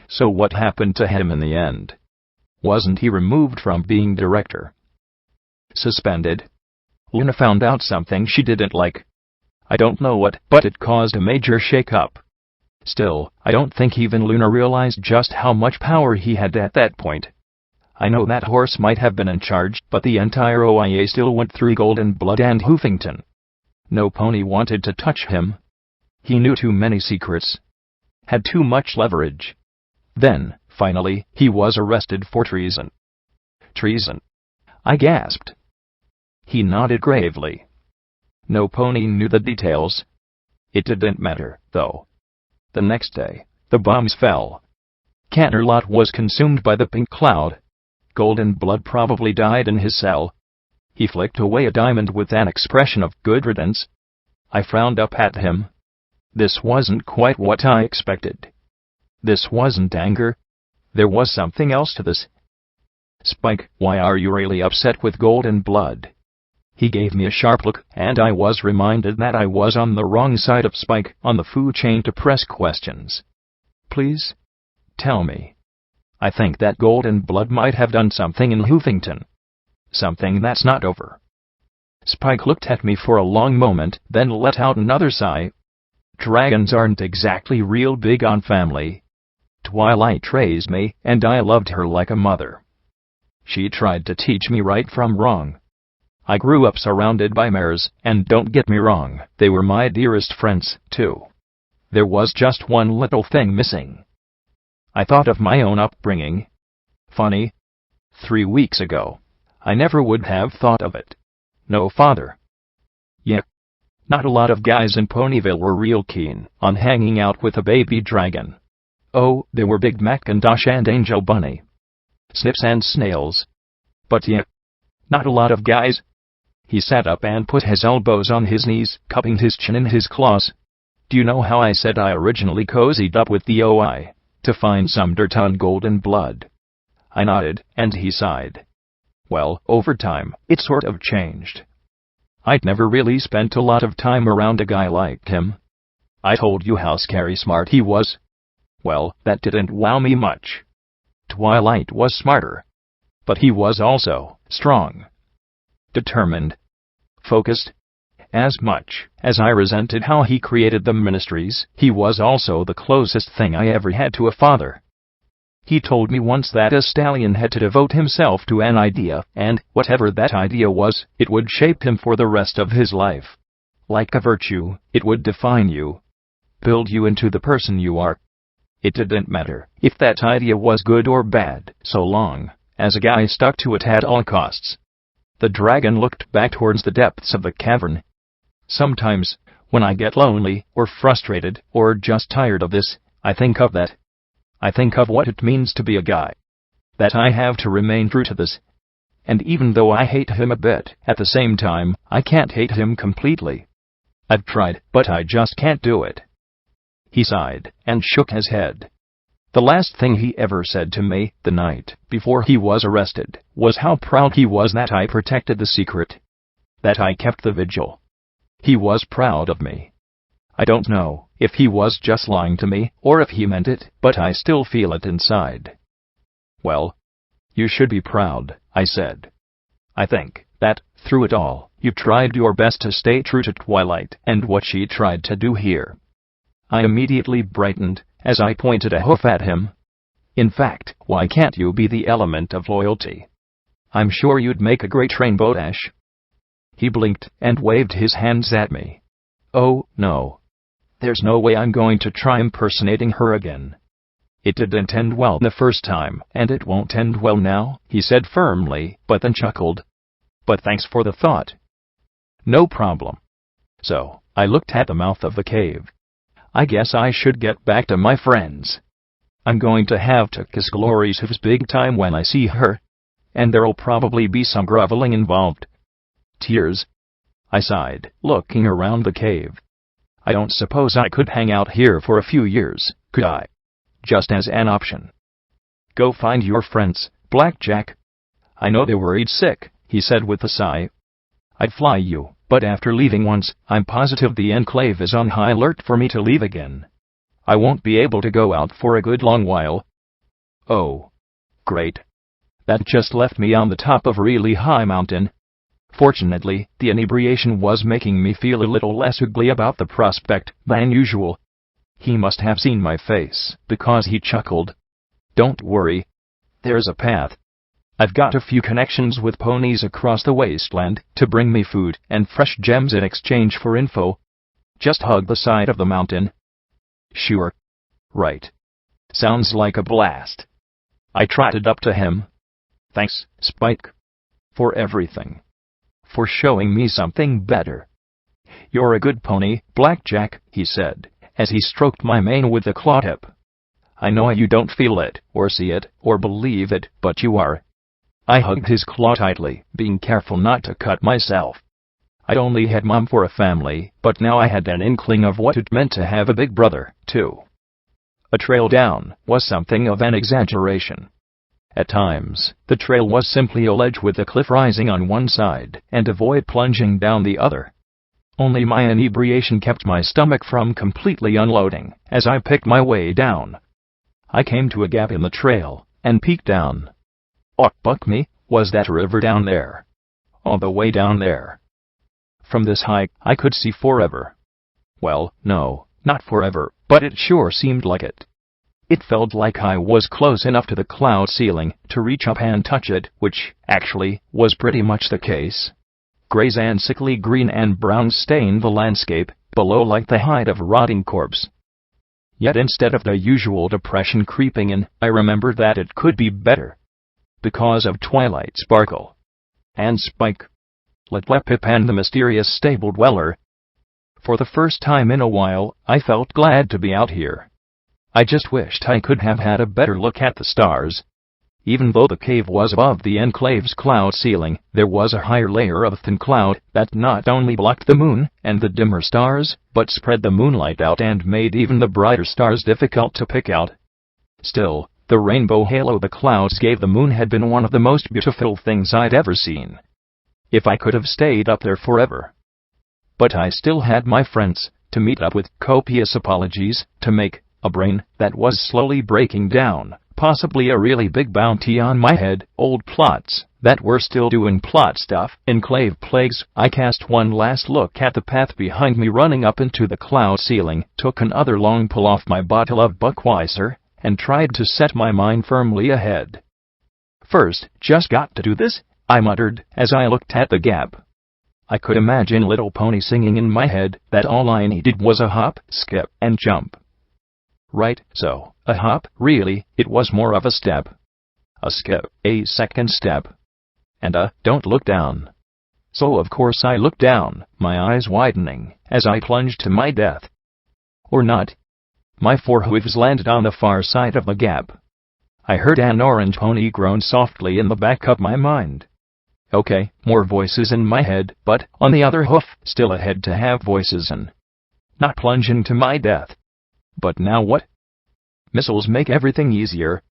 So what happened to him in the end? Wasn't he removed from being director? Suspended? Luna found out something she didn't like. I don't know what, but it caused a major shake-up. Still, I don't think even Luna realized just how much power he had at that point. I know that horse might have been in charge, but the entire OIA still went through Gold and Blood and Hoofington. No pony wanted to touch him. He knew too many secrets. Had too much leverage. Then, finally, he was arrested for treason. Treason? I gasped. He nodded gravely. No pony knew the details. It didn't matter, though. The next day, the bombs fell. Canterlot was consumed by the pink cloud. Gold and Blood probably died in his cell. He flicked away a diamond with an expression of good riddance. I frowned up at him. This wasn't quite what I expected. This wasn't anger. There was something else to this. Spike, why are you really upset with Gold and Blood? He gave me a sharp look, and I was reminded that I was on the wrong side of Spike on the food chain to press questions. Please? Tell me. I think that Gold and Blood might have done something in Hoofington. Something that's not over. Spike looked at me for a long moment, then let out another sigh. Dragons aren't exactly real big on family. Twilight raised me, and I loved her like a mother. She tried to teach me right from wrong. I grew up surrounded by mares, and don't get me wrong, they were my dearest friends, too. There was just one little thing missing. I thought of my own upbringing. Funny. 3 weeks ago. I never would have thought of it. No father. Yep. Not a lot of guys in Ponyville were real keen on hanging out with a baby dragon. Oh, there were Big Macintosh and Angel Bunny. Snips and Snails. But yep. Not a lot of guys. He sat up and put his elbows on his knees, cupping his chin in his claws. Do you know how I said I originally cozied up with the OI? To find some dirt on Gold and Blood. I nodded, and he sighed. Well, over time, it sort of changed. I'd never really spent a lot of time around a guy like him. I told you how scary smart he was. Well, that didn't wow me much. Twilight was smarter. But he was also strong. Determined. Focused. As much as I resented how he created the ministries, he was also the closest thing I ever had to a father. He told me once that a stallion had to devote himself to an idea, and, whatever that idea was, it would shape him for the rest of his life. Like a virtue, it would define you. Build you into the person you are. It didn't matter if that idea was good or bad, so long as a guy stuck to it at all costs. The dragon looked back towards the depths of the cavern. Sometimes, when I get lonely, or frustrated, or just tired of this, I think of that. I think of what it means to be a guy. That I have to remain true to this. And even though I hate him a bit, at the same time, I can't hate him completely. I've tried, but I just can't do it. He sighed, and shook his head. The last thing he ever said to me, the night before he was arrested, was how proud he was that I protected the secret. That I kept the vigil. He was proud of me. I don't know if he was just lying to me, or if he meant it, but I still feel it inside. Well, you should be proud, I said. I think that, through it all, you tried your best to stay true to Twilight and what she tried to do here. I immediately brightened, as I pointed a hoof at him. In fact, why can't you be the element of loyalty? I'm sure you'd make a great Rainbow Dash. He blinked and waved his hands at me. Oh, no. There's no way I'm going to try impersonating her again. It didn't end well the first time, and it won't end well now, he said firmly, but then chuckled. But thanks for the thought. No problem. So, I looked at the mouth of the cave. I guess I should get back to my friends. I'm going to have to kiss Glory's hooves big time when I see her. And there'll probably be some groveling involved. Tears. I sighed, looking around the cave. I don't suppose I could hang out here for a few years, could I? Just as an option. Go find your friends, Blackjack. I know they're worried sick, he said with a sigh. I'd fly you, but after leaving once, I'm positive the Enclave is on high alert for me to leave again. I won't be able to go out for a good long while. Oh. Great. That just left me on the top of a really high mountain. Fortunately, the inebriation was making me feel a little less ugly about the prospect than usual. He must have seen my face, because he chuckled. Don't worry. There's a path. I've got a few connections with ponies across the Wasteland to bring me food and fresh gems in exchange for info. Just hug the side of the mountain. Sure. Right. Sounds like a blast. I trotted up to him. Thanks, Spike. For everything. For showing me something better. You're a good pony, Blackjack, he said, as he stroked my mane with the claw tip. I know you don't feel it, or see it, or believe it, but you are. I hugged his claw tightly, being careful not to cut myself. I'd only had Mom for a family, but now I had an inkling of what it meant to have a big brother, too. A trail down was something of an exaggeration. At times, the trail was simply a ledge with a cliff rising on one side and a void plunging down the other. Only my inebriation kept my stomach from completely unloading as I picked my way down. I came to a gap in the trail and peeked down. Oh, buck me, was that a river down there? All the way down there. From this height, I could see forever. Well, no, not forever, but it sure seemed like it. It felt like I was close enough to the cloud ceiling to reach up and touch it, which, actually, was pretty much the case. Grays and sickly green and brown stained the landscape below like the hide of a rotting corpse. Yet instead of the usual depression creeping in, I remembered that it could be better. Because of Twilight Sparkle. And Spike. Pip and the mysterious stable dweller. For the first time in a while, I felt glad to be out here. I just wished I could have had a better look at the stars. Even though the cave was above the Enclave's cloud ceiling, there was a higher layer of thin cloud that not only blocked the moon and the dimmer stars, but spread the moonlight out and made even the brighter stars difficult to pick out. Still, the rainbow halo the clouds gave the moon had been one of the most beautiful things I'd ever seen. If I could have stayed up there forever. But I still had my friends to meet up with, copious apologies to make, a brain that was slowly breaking down, possibly a really big bounty on my head, old plots that were still doing plot stuff, Enclave plagues. I cast one last look at the path behind me running up into the cloud ceiling, took another long pull off my bottle of Buckweiser, and tried to set my mind firmly ahead. First, just got to do this, I muttered as I looked at the gap. I could imagine Little Pony singing in my head that all I needed was a hop, skip, and jump. Right, so, a hop, really, it was more of a step. A skip, a second step. And a, don't look down. So of course I looked down, my eyes widening, as I plunged to my death. Or not. My forehooves landed on the far side of the gap. I heard an orange pony groan softly in the back of my mind. Okay, more voices in my head, but, on the other hoof, still ahead to have voices and not plunging to my death. But now what? Missiles make everything easier.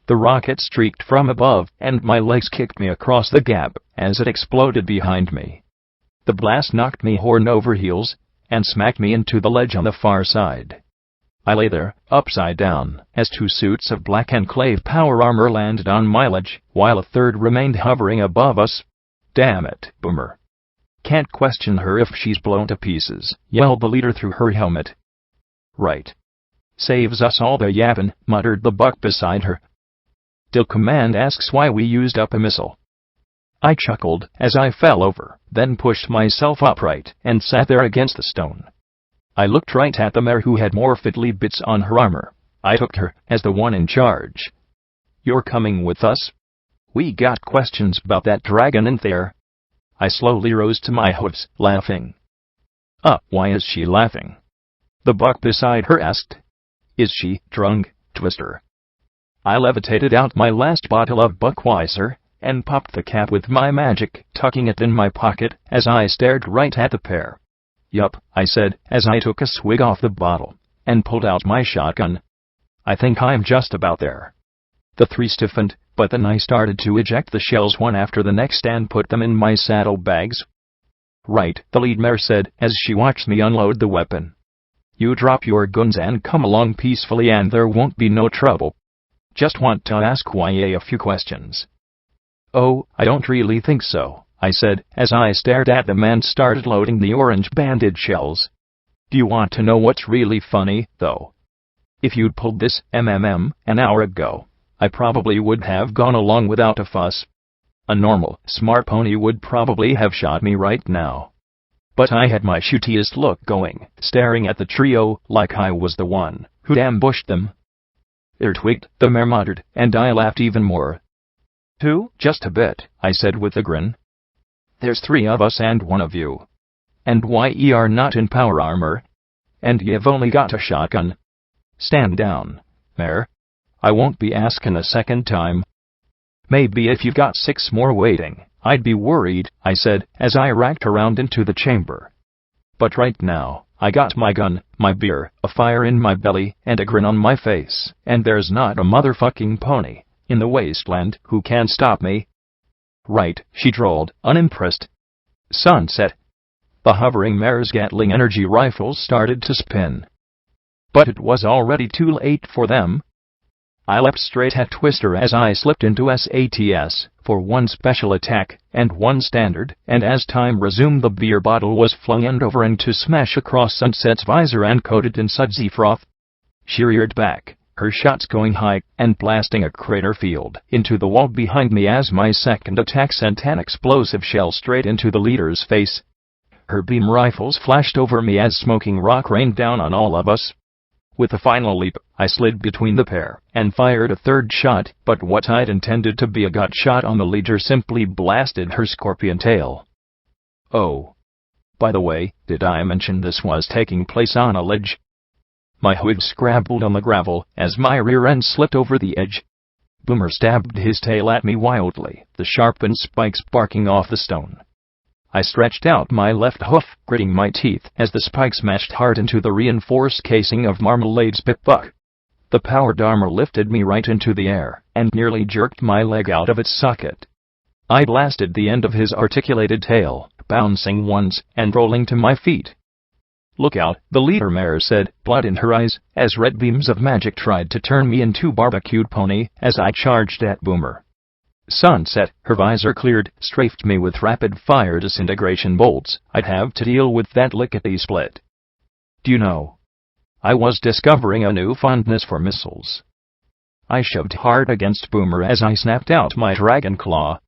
The rocket streaked from above, and my legs kicked me across the gap as it exploded behind me. The blast knocked me horn over heels and smacked me into the ledge on the far side. I lay there, upside down, as 2 suits of black Enclave power armor landed on my ledge, while a third remained hovering above us. Damn it, Boomer. Can't question her if she's blown to pieces, yelled the leader through her helmet. Right. Saves us all the yappin', muttered the buck beside her. Till command asks why we used up a missile. I chuckled as I fell over, then pushed myself upright and sat there against the stone. I looked right at the mare who had more fiddly bits on her armor. I took her as the one in charge. You're coming with us? We got questions about that dragon in there. I slowly rose to my hooves, laughing. Why is she laughing? The buck beside her asked. Is she drunk, Twister? I levitated out my last bottle of Buckweiser and popped the cap with my magic, tucking it in my pocket as I stared right at the pair. Yup, I said as I took a swig off the bottle and pulled out my shotgun. I think I'm just about there. The three stiffened, but then I started to eject the shells one after the next and put them in my saddlebags. Right, the lead mare said as she watched me unload the weapon. You drop your guns and come along peacefully and there won't be no trouble. Just want to ask YA a few questions. Oh, I don't really think so, I said as I stared at them and started loading the orange banded shells. Do you want to know what's really funny, though? If you'd pulled this an hour ago, I probably would have gone along without a fuss. A normal, smart pony would probably have shot me right now. But I had my shootiest look going, staring at the trio like I was the one who'd ambushed them. They're twigged, the mare muttered, and I laughed even more. Who? Just a bit, I said with a grin. There's three of us and one of you. And ye are not in power armor. And you've only got a shotgun. Stand down, mare. I won't be asking a second time. Maybe if you've got 6 more waiting, I'd be worried, I said as I racked around into the chamber. But right now, I got my gun, my beer, a fire in my belly, and a grin on my face, and there's not a motherfucking pony in the Wasteland who can stop me. Right, she drawled, unimpressed. Sunset. The hovering mare's Gatling energy rifles started to spin. But it was already too late for them. I leapt straight at Twister as I slipped into SATS for 1 special attack and 1 standard, and as time resumed the beer bottle was flung end over end to smash across Sunset's visor and coated in sudsy froth. She reared back, her shots going high and blasting a crater field into the wall behind me as my second attack sent an explosive shell straight into the leader's face. Her beam rifles flashed over me as smoking rock rained down on all of us. With a final leap, I slid between the pair and fired a third shot, but what I'd intended to be a gut shot on the leader simply blasted her scorpion tail. Oh. By the way, did I mention this was taking place on a ledge? My hood scrabbled on the gravel as my rear end slipped over the edge. Boomer stabbed his tail at me wildly, the sharpened spikes barking off the stone. I stretched out my left hoof, gritting my teeth as the spikes smashed hard into the reinforced casing of Marmalade's pip-buck. The powered armor lifted me right into the air and nearly jerked my leg out of its socket. I blasted the end of his articulated tail, bouncing once and rolling to my feet. Look out, the leader mare said, blood in her eyes, as red beams of magic tried to turn me into barbecued pony as I charged at Boomer. Sunset, her visor cleared, strafed me with rapid-fire disintegration bolts. I'd have to deal with that lickety-split. Do you know? I was discovering a new fondness for missiles. I shoved hard against Boomer as I snapped out my dragon claw.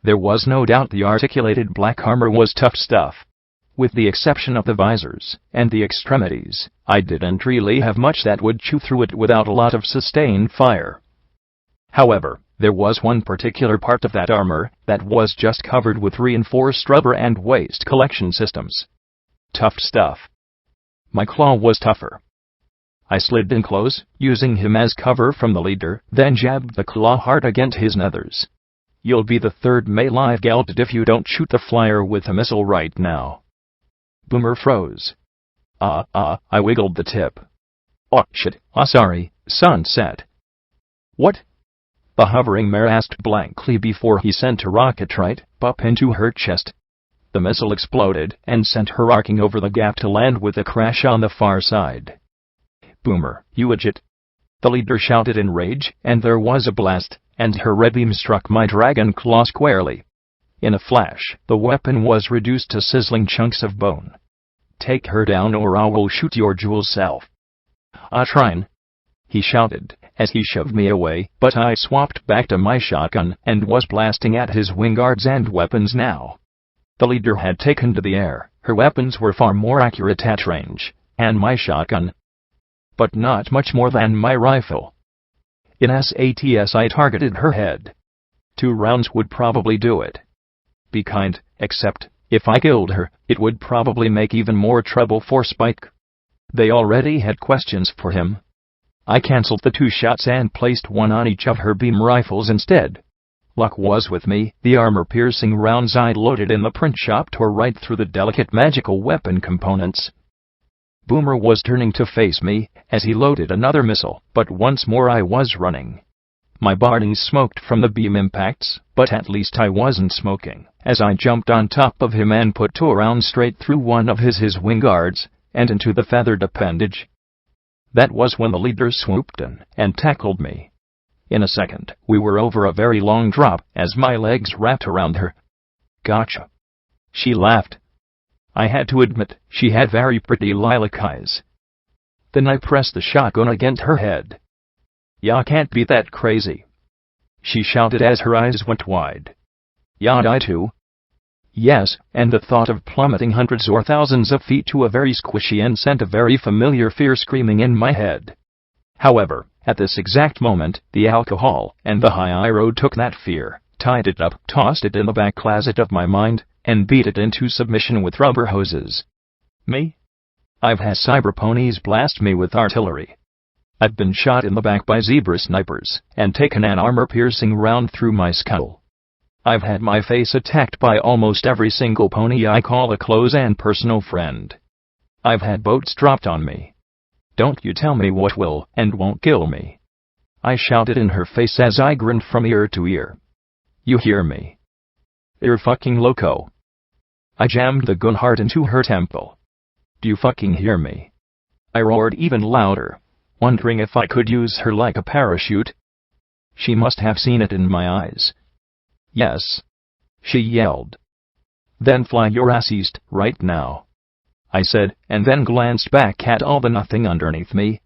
There was no doubt the articulated black armor was tough stuff. With the exception of the visors and the extremities, I didn't really have much that would chew through it without a lot of sustained fire. However, there was one particular part of that armor that was just covered with reinforced rubber and waste collection systems. Tough stuff. My claw was tougher. I slid in close, using him as cover from the leader, then jabbed the claw hard against his nethers. You'll be the third melee gelded if you don't shoot the flyer with a missile right now. Boomer froze. I wiggled the tip. Oh shit, sorry, Sunset. What? The hovering mare asked blankly before he sent a rocket right up into her chest. The missile exploded and sent her arcing over the gap to land with a crash on the far side. Boomer, you idiot! The leader shouted in rage, and there was a blast, and her red beam struck my dragon claw squarely. In a flash, the weapon was reduced to sizzling chunks of bone. Take her down or I will shoot your jewel self. Trine! He shouted as he shoved me away, but I swapped back to my shotgun and was blasting at his wing guards and weapons now. The leader had taken to the air, her weapons were far more accurate at range, and my shotgun. But not much more than my rifle. In SATS I targeted her head. 2 rounds would probably do it. Be kind, except, if I killed her, it would probably make even more trouble for Spike. They already had questions for him. I cancelled the 2 shots and placed one on each of her beam rifles instead. Luck was with me. The armor-piercing rounds I'd loaded in the print shop tore right through the delicate magical weapon components. Boomer was turning to face me as he loaded another missile, but once more I was running. My body smoked from the beam impacts, but at least I wasn't smoking, as I jumped on top of him and put 2 rounds straight through one of his wing guards and into the feathered appendage. That was when the leader swooped in and tackled me. In a second, we were over a very long drop as my legs wrapped around her. Gotcha. She laughed. I had to admit, she had very pretty lilac eyes. Then I pressed the shotgun against her head. "Ya can't be that crazy," she shouted as her eyes went wide. "Ya die too?" Yes, and the thought of plummeting hundreds or thousands of feet to a very squishy end sent a very familiar fear screaming in my head. However, at this exact moment, the alcohol and the high I road took that fear, tied it up, tossed it in the back closet of my mind, and beat it into submission with rubber hoses. Me? I've had cyber ponies blast me with artillery. I've been shot in the back by zebra snipers and taken an armor-piercing round through my skull. I've had my face attacked by almost every single pony I call a close and personal friend. I've had boats dropped on me. Don't you tell me what will and won't kill me," I shouted in her face as I grinned from ear to ear. "You hear me? You're fucking loco." I jammed the gun hard into her temple. "Do you fucking hear me?" I roared even louder, wondering if I could use her like a parachute. She must have seen it in my eyes. "Yes," she yelled. "Then fly your ass east right now," I said, and then glanced back at all the nothing underneath me.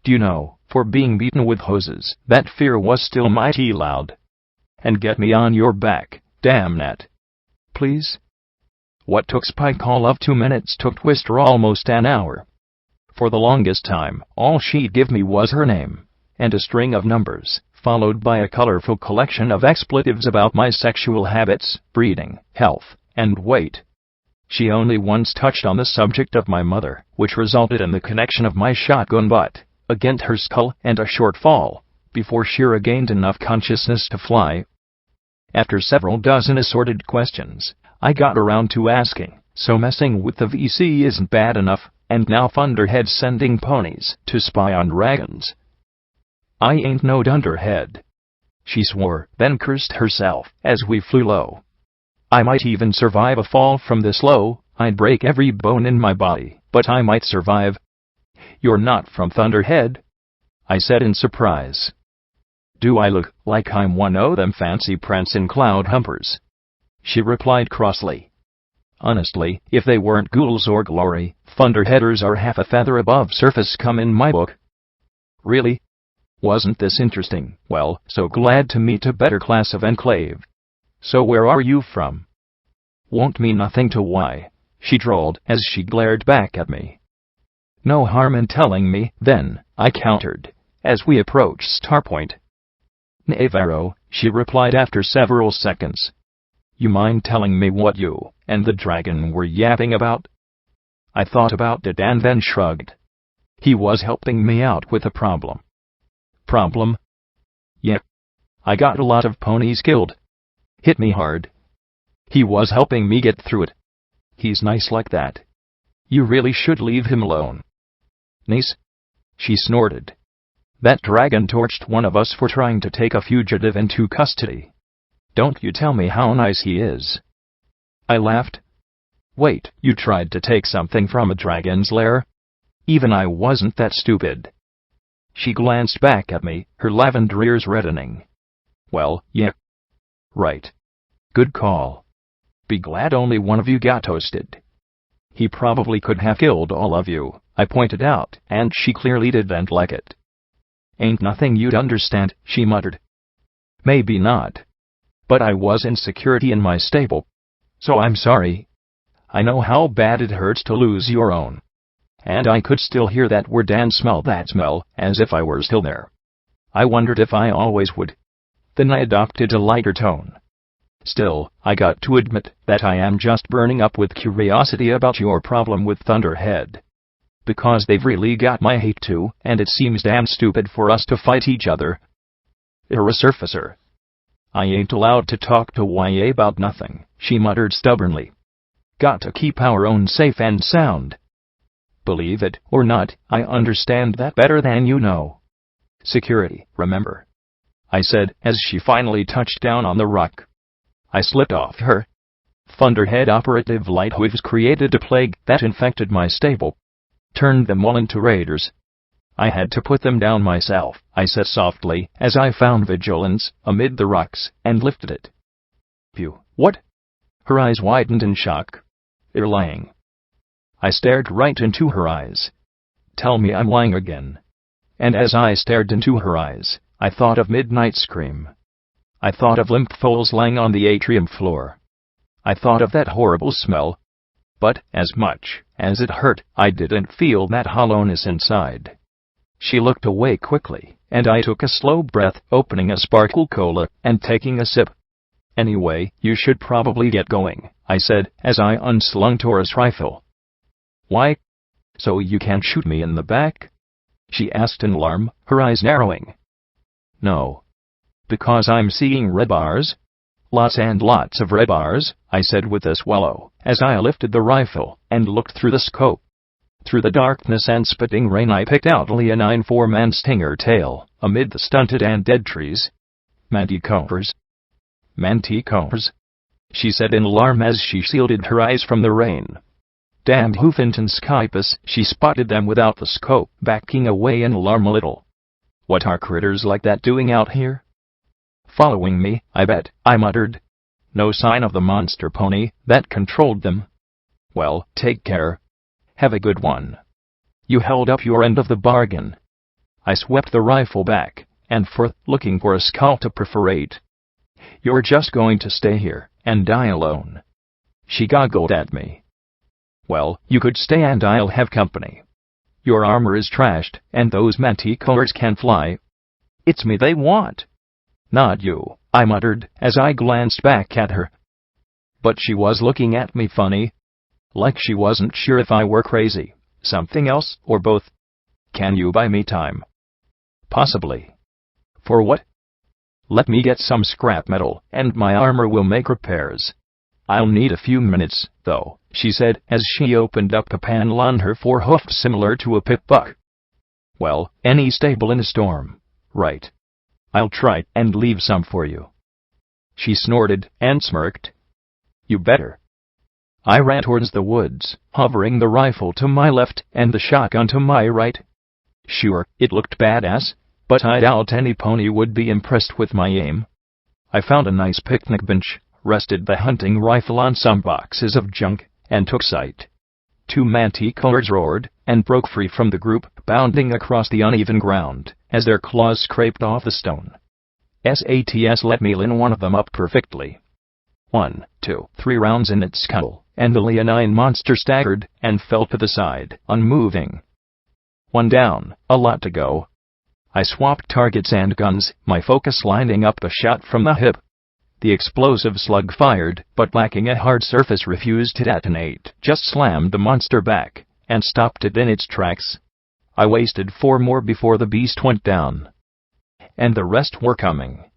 Do you know, for being beaten with hoses, that fear was still mighty loud. "And get me on your back, damn it. Please?" What took Spike all of 2 minutes took Twister almost an hour. For the longest time, all she'd give me was her name, and a string of numbers, followed by a colorful collection of expletives about my sexual habits, breeding, health, and weight. She only once touched on the subject of my mother, which resulted in the connection of my shotgun butt against her skull and a short fall, before she regained enough consciousness to fly. After several dozen assorted questions, I got around to asking, "So messing with the VC isn't bad enough, and now Thunderhead's sending ponies to spy on dragons? I ain't no dunderhead." She swore, then cursed herself as we flew low. "I might even survive a fall from this low. I'd break every bone in my body, but I might survive." "You're not from Thunderhead?" I said in surprise. "Do I look like I'm one o' them fancy prancin' cloud humpers?" She replied crossly. "Honestly, if they weren't ghouls or glory, Thunderheaders are half a feather above surface scum in my book." "Really? Wasn't this interesting? Well, so glad to meet a better class of Enclave. So where are you from?" "Won't mean nothing to why," she drawled as she glared back at me. "No harm in telling me, then," I countered, as we approached Starpoint. "Navarro," she replied after several seconds. "You mind telling me what you and the dragon were yapping about?" I thought about it and then shrugged. He was helping me out with a problem. "Problem?" "Yep. I got a lot of ponies killed. Hit me hard. He was helping me get through it. He's nice like that. You really should leave him alone." "Nice?" she snorted. "That dragon torched one of us for trying to take a fugitive into custody. Don't you tell me how nice he is." I laughed. "Wait, you tried to take something from a dragon's lair? Even I wasn't that stupid." She glanced back at me, her lavender ears reddening. "Well, yeah. Right. Good call. Be glad only one of you got toasted." "He probably could have killed all of you," I pointed out, and she clearly didn't like it. "Ain't nothing you'd understand," she muttered. "Maybe not. But I was in security in my stable. So I'm sorry. I know how bad it hurts to lose your own." And I could still hear that word and smell that smell, as if I were still there. I wondered if I always would. Then I adopted a lighter tone. "Still, I got to admit that I am just burning up with curiosity about your problem with Thunderhead. Because they've really got my hate too, and it seems damn stupid for us to fight each other. You're a surfacer. I ain't allowed to talk to YA about nothing, she muttered stubbornly. Got to keep our own safe and sound. Believe it or not, I understand that better than you know. Security, remember? I said, as she finally touched down on the rock. I slipped off her. Thunderhead operative light waves created a plague that infected my stable. Turned them all into raiders. I had to put them down myself, I said softly, as I found vigilance amid the rocks and lifted it. Phew, what? Her eyes widened in shock. You're lying. I stared right into her eyes. Tell me I'm lying again. And as I stared into her eyes, I thought of Midnight Scream. I thought of limp foals lying on the atrium floor. I thought of that horrible smell. But, as much as it hurt, I didn't feel that hollowness inside. She looked away quickly, and I took a slow breath, opening a sparkle cola and taking a sip. Anyway, you should probably get going, I said, as I unslung Taurus rifle. Why? So you can't shoot me in the back? She asked in alarm, her eyes narrowing. No. Because I'm seeing red bars? Lots and lots of red bars, I said with a swallow, as I lifted the rifle and looked through the scope. Through the darkness and spitting rain I picked out a leonine 4-man stinger tail, amid the stunted and dead trees. Manticores. Manticores, she said in alarm as she shielded her eyes from the rain. Damned Hoofington Skypus, she spotted them without the scope, backing away in alarm a little. What are critters like that doing out here? Following me, I bet, I muttered. No sign of the monster pony that controlled them. Well, take care. Have a good one. You held up your end of the bargain. I swept the rifle back and forth, looking for a skull to perforate. You're just going to stay here and die alone. She goggled at me. Well, you could stay and I'll have company. Your armor is trashed, and those manticores can fly. It's me they want. Not you, I muttered, as I glanced back at her. But she was looking at me funny. Like she wasn't sure if I were crazy, something else, or both. Can you buy me time? Possibly. For what? Let me get some scrap metal, and my armor will make repairs. I'll need a few minutes, though, she said, as she opened up a panel on her forehoof similar to a pit buck. Well, any stable in a storm, right? I'll try and leave some for you. She snorted and smirked. You better. I ran towards the woods, hovering the rifle to my left and the shotgun to my right. Sure, it looked badass, but I doubt any pony would be impressed with my aim. I found a nice picnic bench, rested the hunting rifle on some boxes of junk, and took sight. 2 manticores roared and broke free from the group, bounding across the uneven ground as their claws scraped off the stone. SATS let me line one of them up perfectly. 1, 2, 3 rounds in its skull, and the leonine monster staggered and fell to the side, unmoving. 1 down, a lot to go. I swapped targets and guns, my focus lining up a shot from the hip. The explosive slug fired, but lacking a hard surface refused to detonate, just slammed the monster back and stopped it in its tracks. I wasted 4 more before the beast went down. And the rest were coming.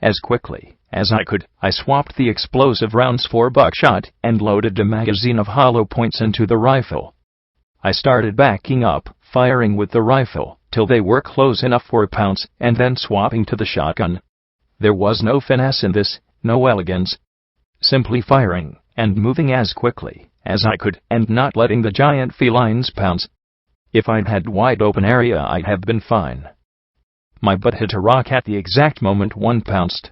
As quickly as I could, I swapped the explosive rounds for buckshot and loaded a magazine of hollow points into the rifle. I started backing up, firing with the rifle, till they were close enough for a pounce, and then swapping to the shotgun. There was no finesse in this, no elegance. Simply firing, and moving as quickly as I could, and not letting the giant felines pounce. If I'd had wide open area I'd have been fine. My butt hit a rock at the exact moment one pounced.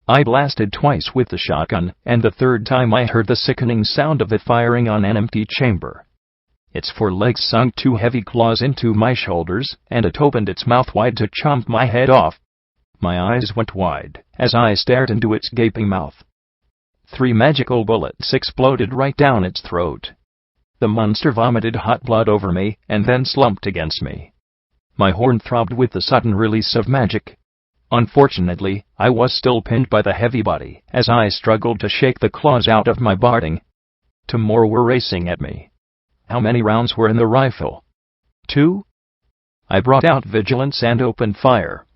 I blasted twice with the shotgun, and the third time I heard the sickening sound of it firing on an empty chamber. Its 4 legs sunk 2 heavy claws into my shoulders, and it opened its mouth wide to chomp my head off. My eyes went wide as I stared into its gaping mouth. 3 magical bullets exploded right down its throat. The monster vomited hot blood over me, and then slumped against me. My horn throbbed with the sudden release of magic. Unfortunately, I was still pinned by the heavy body, as I struggled to shake the claws out of my barding. 2 more were racing at me. How many rounds were in the rifle? 2. I brought out vigilance and opened fire.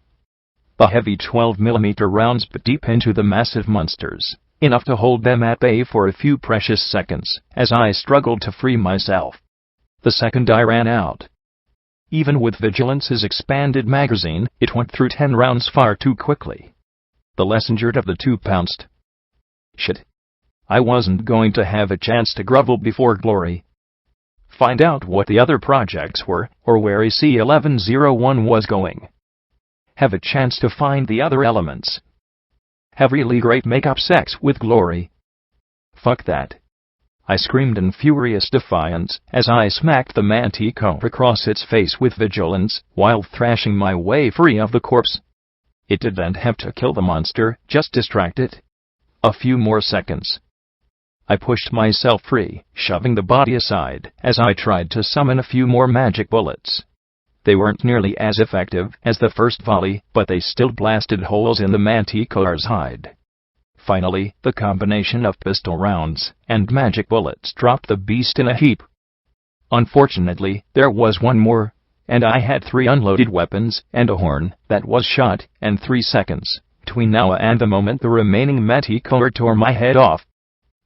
The heavy 12mm rounds bit deep into the massive monsters, enough to hold them at bay for a few precious seconds, as I struggled to free myself. The second I ran out. Even with Vigilance's expanded magazine, it went through 10 rounds far too quickly. The less injured of the two pounced. Shit. I wasn't going to have a chance to grovel before glory. Find out what the other projects were, or where AC-1101 was going. Have a chance to find the other elements. Have really great make-up sex with glory. Fuck that. I screamed in furious defiance as I smacked the manticore across its face with vigilance, while thrashing my way free of the corpse. It didn't have to kill the monster, just distract it. A few more seconds. I pushed myself free, shoving the body aside, as I tried to summon a few more magic bullets. They weren't nearly as effective as the first volley, but they still blasted holes in the manticore's hide. Finally, the combination of pistol rounds and magic bullets dropped the beast in a heap. Unfortunately, there was one more, and I had 3 unloaded weapons and a horn that was shot, and 3 seconds between now and the moment the remaining manticore tore my head off.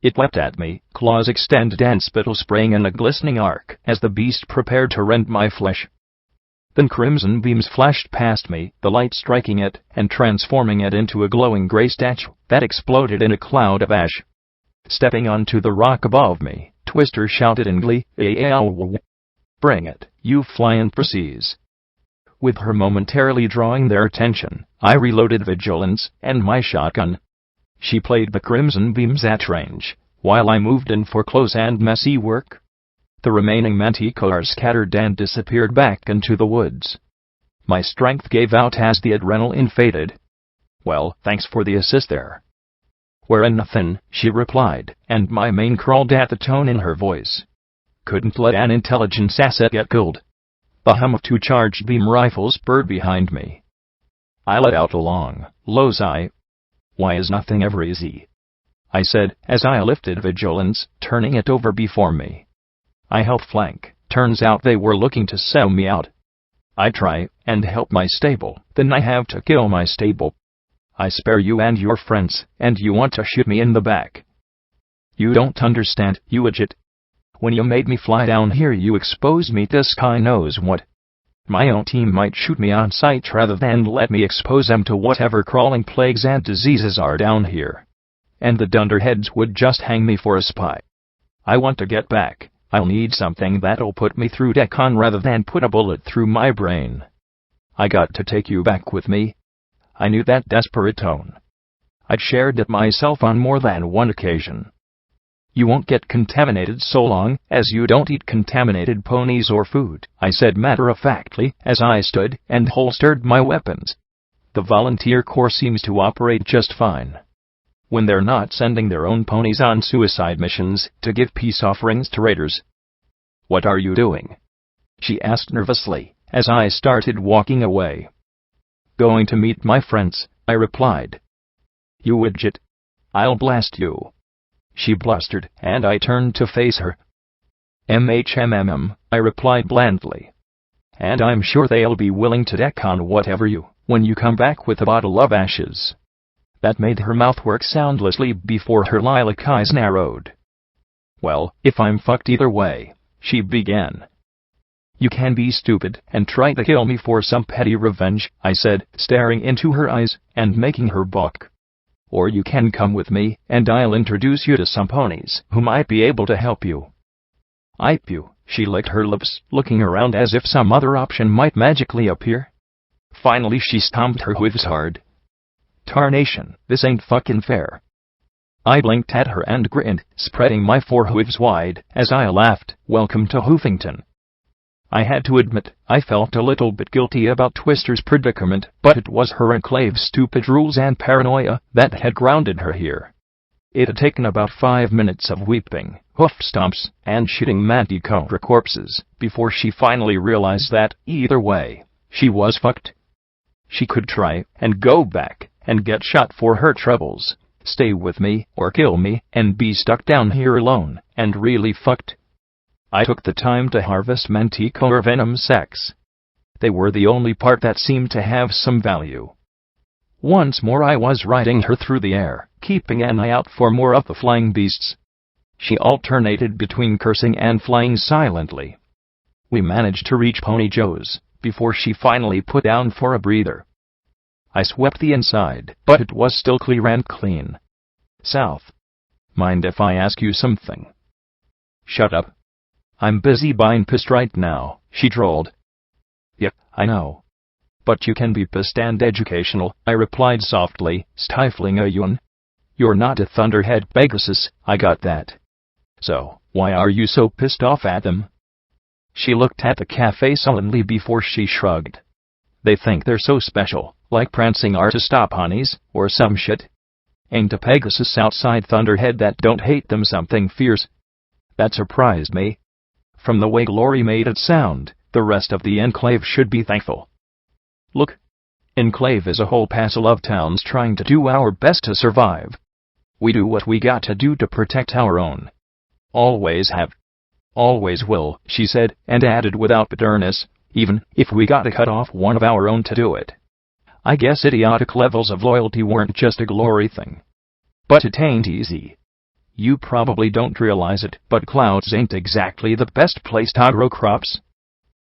It leapt at me, claws extended and spittle spraying in a glistening arc as the beast prepared to rend my flesh. Then crimson beams flashed past me, the light striking it and transforming it into a glowing gray statue that exploded in a cloud of ash. Stepping onto the rock above me, Twister shouted in glee, "OoooooOOOoo! Bring it, you flying pussies!" With her momentarily drawing their attention, I reloaded Vigilance and my shotgun. She played the crimson beams at range, while I moved in for close and messy work. The remaining manticore scattered and disappeared back into the woods. My strength gave out as the adrenaline faded. "Well, thanks for the assist there." "We're nothing," she replied, and my mane crawled at the tone in her voice. Couldn't let an intelligence asset get killed. The hum of 2 charged beam rifles burst behind me. I let out a long, low sigh. "Why is nothing ever easy?" I said, as I lifted Vigilance, turning it over before me. I helped flank. Turns out they were looking to sell me out. I try and help my stable, then I have to kill my stable. I spare you and your friends, and you want to shoot me in the back. You don't understand, you idiot. When you made me fly down here, you exposed me to sky knows what. My own team might shoot me on sight rather than let me expose them to whatever crawling plagues and diseases are down here. And the dunderheads would just hang me for a spy. I want to get back. I'll need something that'll put me through Decon rather than put a bullet through my brain. I got to take you back with me." I knew that desperate tone. I'd shared it myself on more than one occasion. "You won't get contaminated so long as you don't eat contaminated ponies or food," I said matter-of-factly as I stood and holstered my weapons. "The volunteer corps seems to operate just fine when they're not sending their own ponies on suicide missions to give peace offerings to raiders." "What are you doing?" she asked nervously, as I started walking away. "Going to meet my friends," I replied. "You idiot. I'll blast you," she blustered, and I turned to face her. I replied blandly. "And I'm sure they'll be willing to deck on whatever when you come back with a bottle of ashes." That made her mouth work soundlessly before her lilac eyes narrowed. "Well, if I'm fucked either way," she began. "You can be stupid and try to kill me for some petty revenge," I said, staring into her eyes and making her balk. "Or you can come with me, and I'll introduce you to some ponies who might be able to help you." She licked her lips, looking around as if some other option might magically appear. Finally she stomped her hooves hard. "Tarnation, this ain't fucking fair." I blinked at her and grinned, spreading my forehooves wide as I laughed. "Welcome to Hoofington." I had to admit, I felt a little bit guilty about Twister's predicament, but it was her Enclave's stupid rules and paranoia that had grounded her here. It had taken about 5 minutes of weeping, hoof stomps, and shooting manticore corpses before she finally realized that, either way, she was fucked. She could try and go back and get shot for her troubles, stay with me or kill me and be stuck down here alone and really fucked. I took the time to harvest manticore venom sacs. They were the only part that seemed to have some value. Once more I was riding her through the air, keeping an eye out for more of the flying beasts. She alternated between cursing and flying silently. We managed to reach Pony Joe's before she finally put down for a breather. I swept the inside, but it was still clear and clean. South. Mind if I ask you something? Shut up. I'm busy buying pissed right now, she drawled. Yeah, I know. But you can be pissed and educational, I replied softly, stifling a yawn. You're not a thunderhead Pegasus, I got that. So, why are you so pissed off at them? She looked at the cafe sullenly before she shrugged. They think they're so special, like prancing are to stop honeys, or some shit. Ain't a Pegasus outside Thunderhead that don't hate them something fierce. That surprised me. From the way Glory made it sound, the rest of the Enclave should be thankful. Look. Enclave is a whole passel of towns trying to do our best to survive. We do what we got to do to protect our own. Always have. Always will, she said, and added without bitterness, even if we gotta cut off one of our own to do it. I guess idiotic levels of loyalty weren't just a Glory thing. But it ain't easy. You probably don't realize it, but clouds ain't exactly the best place to grow crops.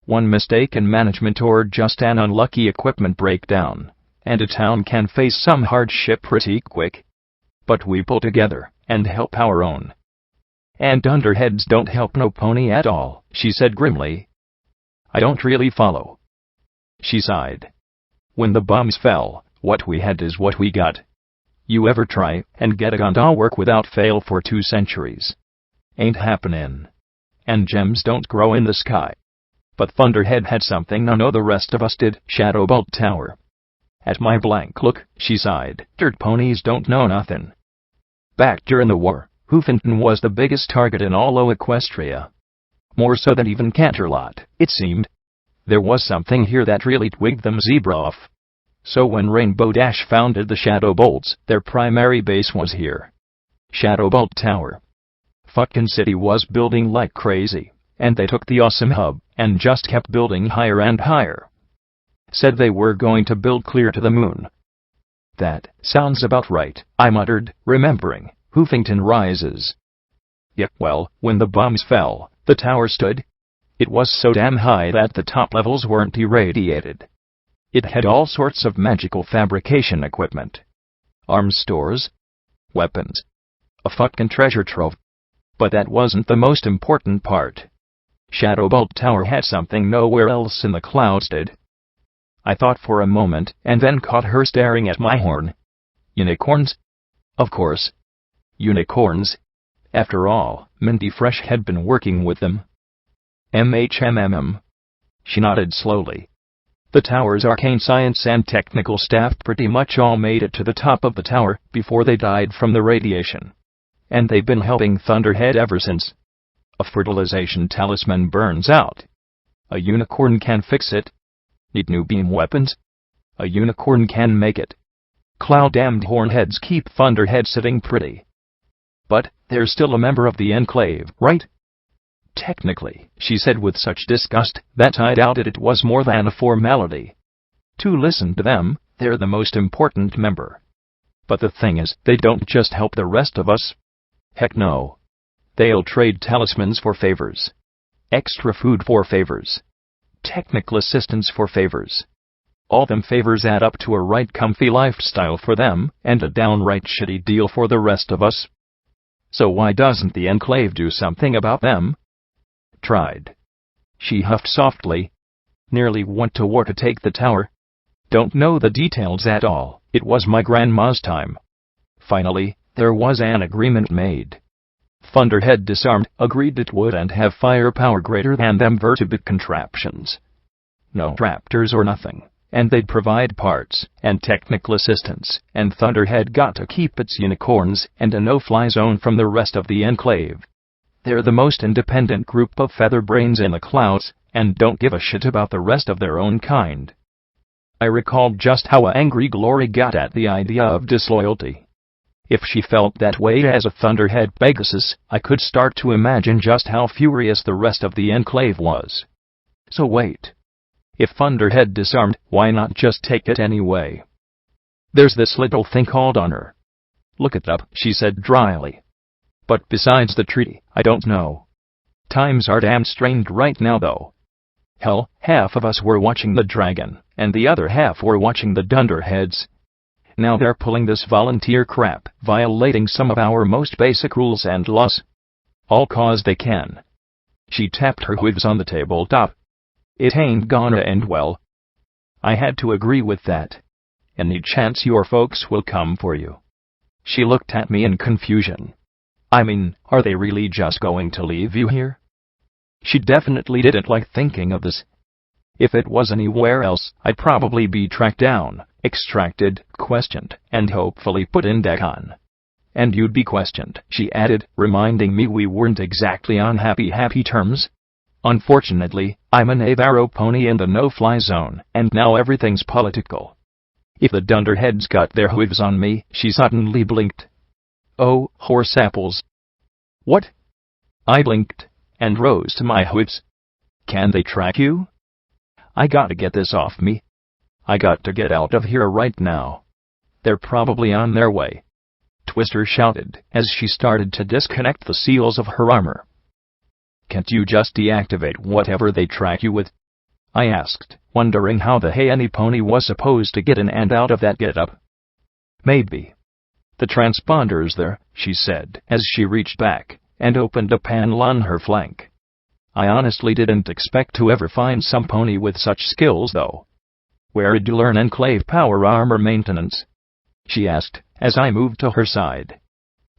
One mistake in management or just an unlucky equipment breakdown, and a town can face some hardship pretty quick. But we pull together and help our own. And underheads don't help no pony at all, she said grimly. I don't really follow. She sighed. When the bombs fell, what we had is what we got. You ever try and get a gun to work without fail for 2 centuries? Ain't happenin'. And gems don't grow in the sky. But Thunderhead had something none of the rest of us did, Shadowbolt Tower. At my blank look, she sighed, dirt ponies don't know nothin'. Back during the war, Hoofington was the biggest target in all Equestria. More so than even Canterlot, it seemed. There was something here that really twigged them zebra off. So when Rainbow Dash founded the Shadowbolts, their primary base was here. Shadowbolt Tower. Fucking city was building like crazy, and they took the awesome hub, and just kept building higher and higher. Said they were going to build clear to the moon. That sounds about right, I muttered, remembering. Hoofington rises. Yeah, well, when the bombs fell, the tower stood. It was so damn high that the top levels weren't irradiated. It had all sorts of magical fabrication equipment. Arms stores. Weapons. A fucking treasure trove. But that wasn't the most important part. Shadowbolt Tower had something nowhere else in the clouds did. I thought for a moment, and then caught her staring at my horn. Unicorns? Of course. Unicorns. After all, Minty Fresh had been working with them. She nodded slowly. The tower's arcane science and technical staff pretty much all made it to the top of the tower before they died from the radiation. And they've been helping Thunderhead ever since. A fertilization talisman burns out. A unicorn can fix it. Need new beam weapons? A unicorn can make it. Cloud-damned hornheads keep Thunderhead sitting pretty. But they're still a member of the Enclave, right? Technically, she said with such disgust that I doubted it was more than a formality. To listen to them, they're the most important member. But the thing is, they don't just help the rest of us. Heck no. They'll trade talismans for favors. Extra food for favors. Technical assistance for favors. All them favors add up to a right comfy lifestyle for them, and a downright shitty deal for the rest of us. So why doesn't the Enclave do something about them? Tried. She huffed softly. Nearly went to war to take the tower. Don't know the details at all, it was my grandma's time. Finally, there was an agreement made. Thunderhead disarmed, agreed it would and have firepower greater than them vertebrate contraptions. No raptors or nothing, and they'd provide parts and technical assistance, and Thunderhead got to keep its unicorns and a no-fly zone from the rest of the Enclave. They're the most independent group of featherbrains in the clouds, and don't give a shit about the rest of their own kind. I recalled just how angry Glory got at the idea of disloyalty. If she felt that way as a thunderhead Pegasus, I could start to imagine just how furious the rest of the Enclave was. So wait. If Thunderhead disarmed, why not just take it anyway? There's this little thing called honor. Look it up, she said dryly. But besides the treaty, I don't know. Times are damn strained right now though. Hell, half of us were watching the dragon, and the other half were watching the dunderheads. Now they're pulling this volunteer crap, violating some of our most basic rules and laws. All 'cause they can. She tapped her hooves on the tabletop. It ain't gonna end well. I had to agree with that. Any chance your folks will come for you? She looked at me in confusion. I mean, are they really just going to leave you here? She definitely didn't like thinking of this. If it was anywhere else, I'd probably be tracked down, extracted, questioned, and hopefully put in decan. And you'd be questioned, she added, reminding me we weren't exactly on happy terms. Unfortunately, I'm an everypony in the no-fly zone, and now everything's political. If the dunderheads got their hooves on me, she suddenly blinked. Oh, horse apples. What? I blinked, and rose to my hooves. Can they track you? I gotta get this off me. I got to get out of here right now. They're probably on their way. Twister shouted, as she started to disconnect the seals of her armor. Can't you just deactivate whatever they track you with? I asked, wondering how the any pony was supposed to get in and out of that getup. Maybe. The transponder's there, she said, as she reached back and opened a panel on her flank. I honestly didn't expect to ever find some pony with such skills, though. Where'd you learn Enclave power armor maintenance? She asked, as I moved to her side.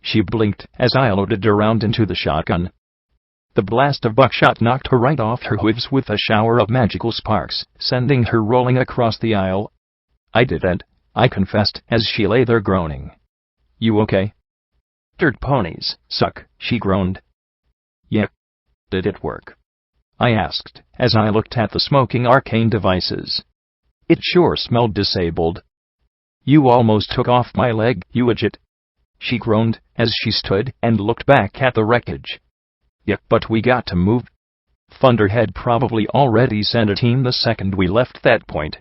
She blinked as I loaded around into the shotgun. The blast of buckshot knocked her right off her hooves with a shower of magical sparks, sending her rolling across the aisle. I didn't, I confessed, as she lay there groaning. You okay? Dirt ponies suck, she groaned. Yep. Did it work? I asked, as I looked at the smoking arcane devices. It sure smelled disabled. You almost took off my leg, you idiot. She groaned, as she stood and looked back at the wreckage. Yep, but we got to move. Thunderhead probably already sent a team the second we left that point.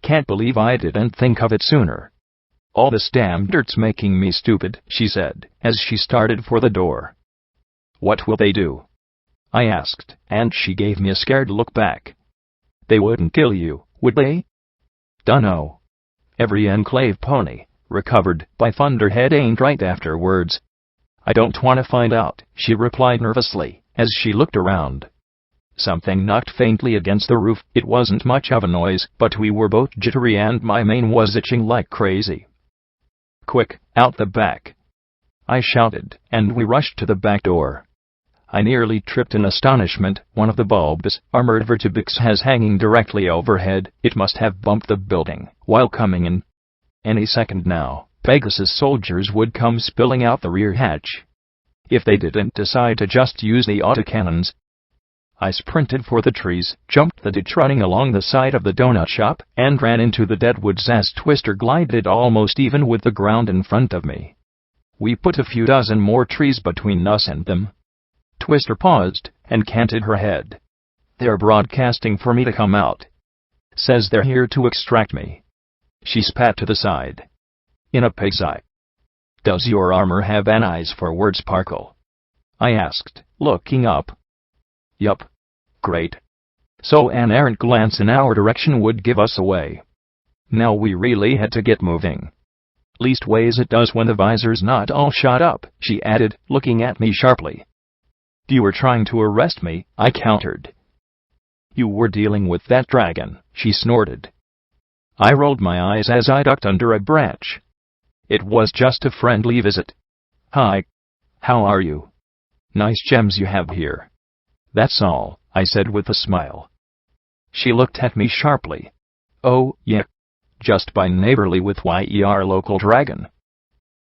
Can't believe I didn't think of it sooner. All this damn dirt's making me stupid, she said, as she started for the door. What will they do? I asked, and she gave me a scared look back. They wouldn't kill you, would they? Dunno. Every Enclave pony recovered by Thunderhead ain't right afterwards. I don't want to find out, she replied nervously, as she looked around. Something knocked faintly against the roof. It wasn't much of a noise, but we were both jittery and my mane was itching like crazy. Quick, out the back! I shouted, and we rushed to the back door. I nearly tripped in astonishment. One of the bulbous, armored vertebrates has hanging directly overhead. It must have bumped the building while coming in. Any second now, Pegasus soldiers would come spilling out the rear hatch. If they didn't decide to just use the autocannons. I sprinted for the trees, jumped the ditch running along the side of the donut shop, and ran into the deadwoods as Twister glided almost even with the ground in front of me. We put a few dozen more trees between us and them. Twister paused and canted her head. They're broadcasting for me to come out. Says they're here to extract me. She spat to the side. In a pig's eye. Does your armor have an eyes for word sparkle? I asked, looking up. Yup. Great. So an errant glance in our direction would give us away. Now we really had to get moving. Leastways it does when the visor's not all shot up, she added, looking at me sharply. You were trying to arrest me, I countered. You were dealing with that dragon, she snorted. I rolled my eyes as I ducked under a branch. It was just a friendly visit. Hi. How are you? Nice gems you have here. That's all, I said with a smile. She looked at me sharply. Oh, yeah. Just by neighborly with your local dragon.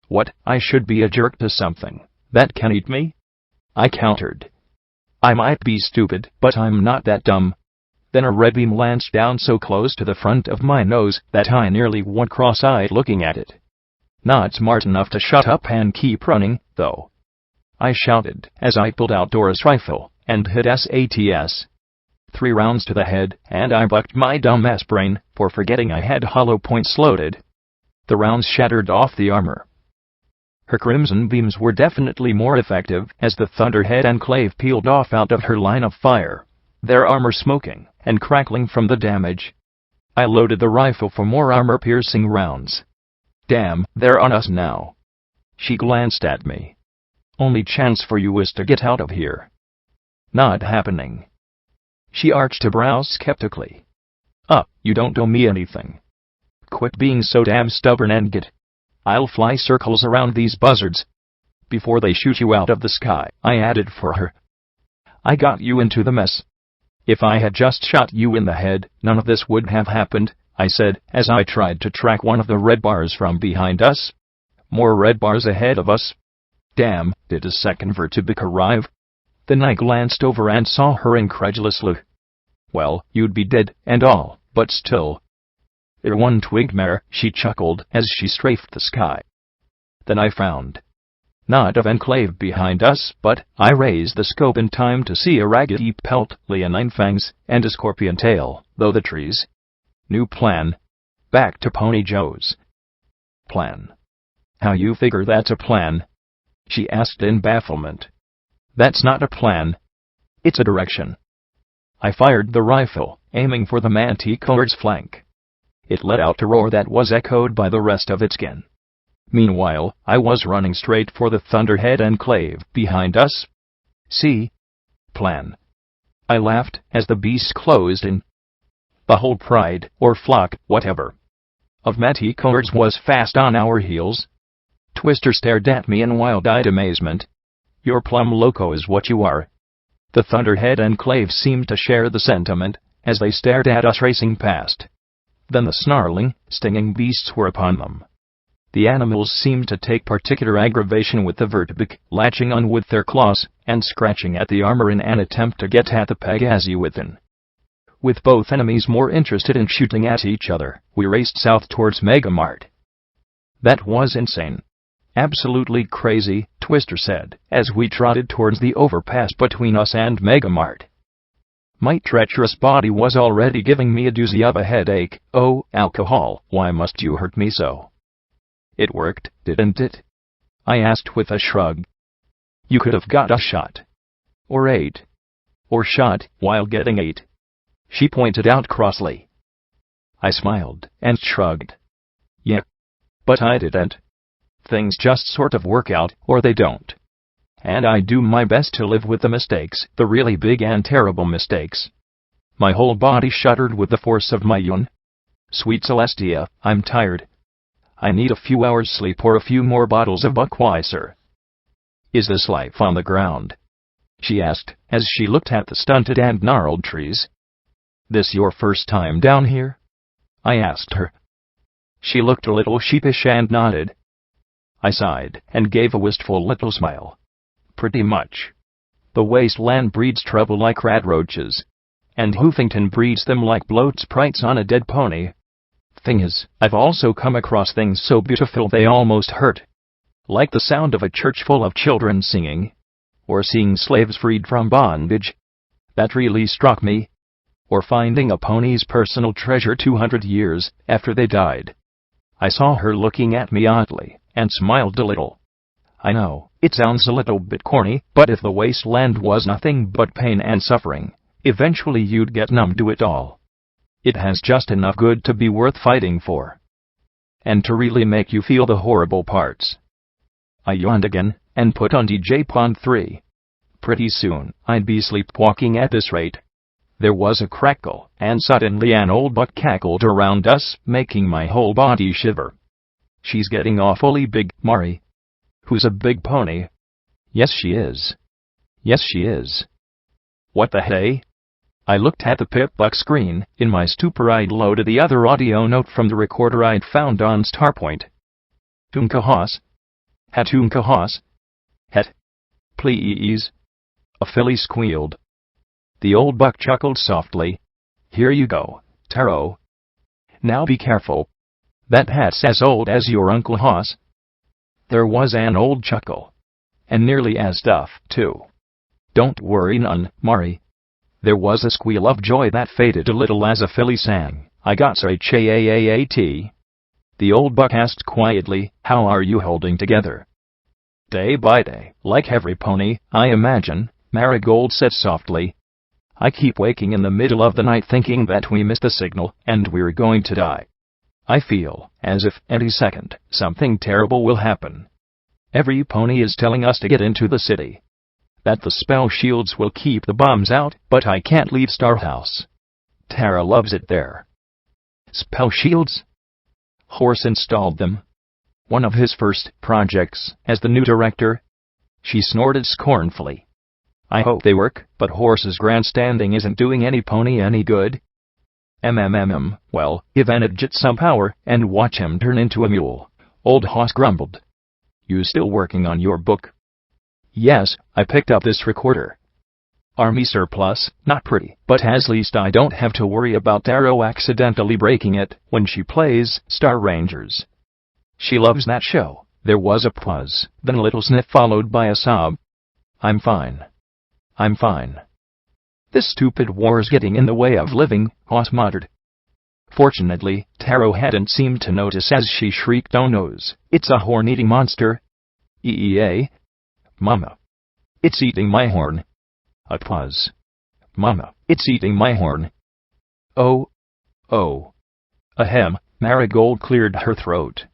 What, I should be a jerk to something that can eat me? I countered. I might be stupid, but I'm not that dumb. Then a red beam lanced down so close to the front of my nose that I nearly went cross-eyed looking at it. Not smart enough to shut up and keep running, though. I shouted as I pulled out Dora's rifle and hit SATS. 3 rounds to the head, and I bucked my dumbass brain for forgetting I had hollow points loaded. The rounds shattered off the armor. Her crimson beams were definitely more effective as the Thunderhead Enclave peeled off out of her line of fire, their armor smoking and crackling from the damage. I loaded the rifle for more armor-piercing rounds. Damn, they're on us now. She glanced at me. Only chance for you is to get out of here. Not happening. She arched her brows skeptically. You don't owe me anything. Quit being so damn stubborn and get. I'll fly circles around these buzzards before they shoot you out of the sky, I added for her. I got you into the mess. If I had just shot you in the head, none of this would have happened, I said, as I tried to track one of the red bars from behind us. More red bars ahead of us. Damn, did a second vertibic arrive? Then I glanced over and saw her incredulous look. Well, you'd be dead and all, but still. One twig mare, she chuckled as she strafed the sky. Then I frowned. Not of Enclave behind us, but I raised the scope in time to see a raggedy pelt, leonine fangs, and a scorpion tail, though the trees. New plan. Back to Pony Joe's. Plan. How you figure that's a plan? She asked in bafflement. That's not a plan. It's a direction. I fired the rifle, aiming for the manticore's flank. It let out a roar that was echoed by the rest of its skin. Meanwhile, I was running straight for the Thunderhead Enclave behind us. See? Plan. I laughed as the beast closed in. The whole pride, or flock, whatever, of manticores was fast on our heels. Twister stared at me in wild-eyed amazement. You're plumb loco is what you are. The Thunderhead Enclave seemed to share the sentiment as they stared at us racing past. Then the snarling, stinging beasts were upon them. The animals seemed to take particular aggravation with the vertebrae, latching on with their claws and scratching at the armor in an attempt to get at the Pegasi within. With both enemies more interested in shooting at each other, we raced south towards Megamart. That was insane. Absolutely crazy, Twister said, as we trotted towards the overpass between us and Megamart. My treacherous body was already giving me a doozy of a headache. Oh, alcohol, why must you hurt me so? It worked, didn't it? I asked with a shrug. You could have got a shot. Or 8. Or shot while getting 8. She pointed out crossly. I smiled and shrugged. Yeah. But I didn't. Things just sort of work out, or they don't. And I do my best to live with the mistakes, the really big and terrible mistakes. My whole body shuddered with the force of my yawn. Sweet Celestia, I'm tired. I need a few hours sleep or a few more bottles of Budweiser. Is this life on the ground? She asked, as she looked at the stunted and gnarled trees. This your first time down here? I asked her. She looked a little sheepish and nodded. I sighed and gave a wistful little smile. Pretty much. The Wasteland breeds trouble like rat roaches. And Hoofington breeds them like bloat sprites on a dead pony. Thing is, I've also come across things so beautiful they almost hurt. Like the sound of a church full of children singing. Or seeing slaves freed from bondage. That really struck me. Or finding a pony's personal treasure 200 years after they died. I saw her looking at me oddly, and smiled a little. I know, it sounds a little bit corny, but if the wasteland was nothing but pain and suffering, eventually you'd get numb to it all. It has just enough good to be worth fighting for. And to really make you feel the horrible parts. I yawned again, and put on DJ Pond 3. Pretty soon, I'd be sleepwalking at this rate. There was a crackle, and suddenly an old buck cackled around us, making my whole body shiver. She's getting awfully big, Mari. Who's a big pony? Yes, she is. Yes, she is. What the hey? I looked at the pip-buck screen. In my stupor I'd loaded the other audio note from the recorder I'd found on Starpoint. Tunka Hoss? Hatunka Hoss? Het. Please. A filly squealed. The old buck chuckled softly. Here you go, Taro. Now be careful. That hat's as old as your Uncle Hoss. There was an old chuckle. And nearly as tough, too. Don't worry none, Mari. There was a squeal of joy that faded a little as a filly sang, I got HAAAT. The old buck asked quietly, how are you holding together? Day by day, like every pony, I imagine, Marigold said softly. I keep waking in the middle of the night thinking that we missed the signal, and we're going to die. I feel as if any second, something terrible will happen. Every pony is telling us to get into the city. That the spell shields will keep the bombs out, but I can't leave Starhouse. Tara loves it there. Spell shields? Horse installed them. One of his first projects as the new director. She snorted scornfully. I hope they work, but Horse's grandstanding isn't doing any pony any good. Well, give Enidjit some power, and watch him turn into a mule, Old Hoss grumbled. You still working on your book? Yes, I picked up this recorder. Army surplus, not pretty, but at least I don't have to worry about Darrow accidentally breaking it when she plays Star Rangers. She loves that show. There was a pause, then a little sniff followed by a sob. I'm fine. I'm fine. This stupid war's getting in the way of living, Hoss muttered. Fortunately, Taro hadn't seemed to notice as she shrieked, oh noes, it's a horn-eating monster. EEA. Mama. It's eating my horn. A pause. Mama, it's eating my horn. Oh. Ahem, Marigold cleared her throat.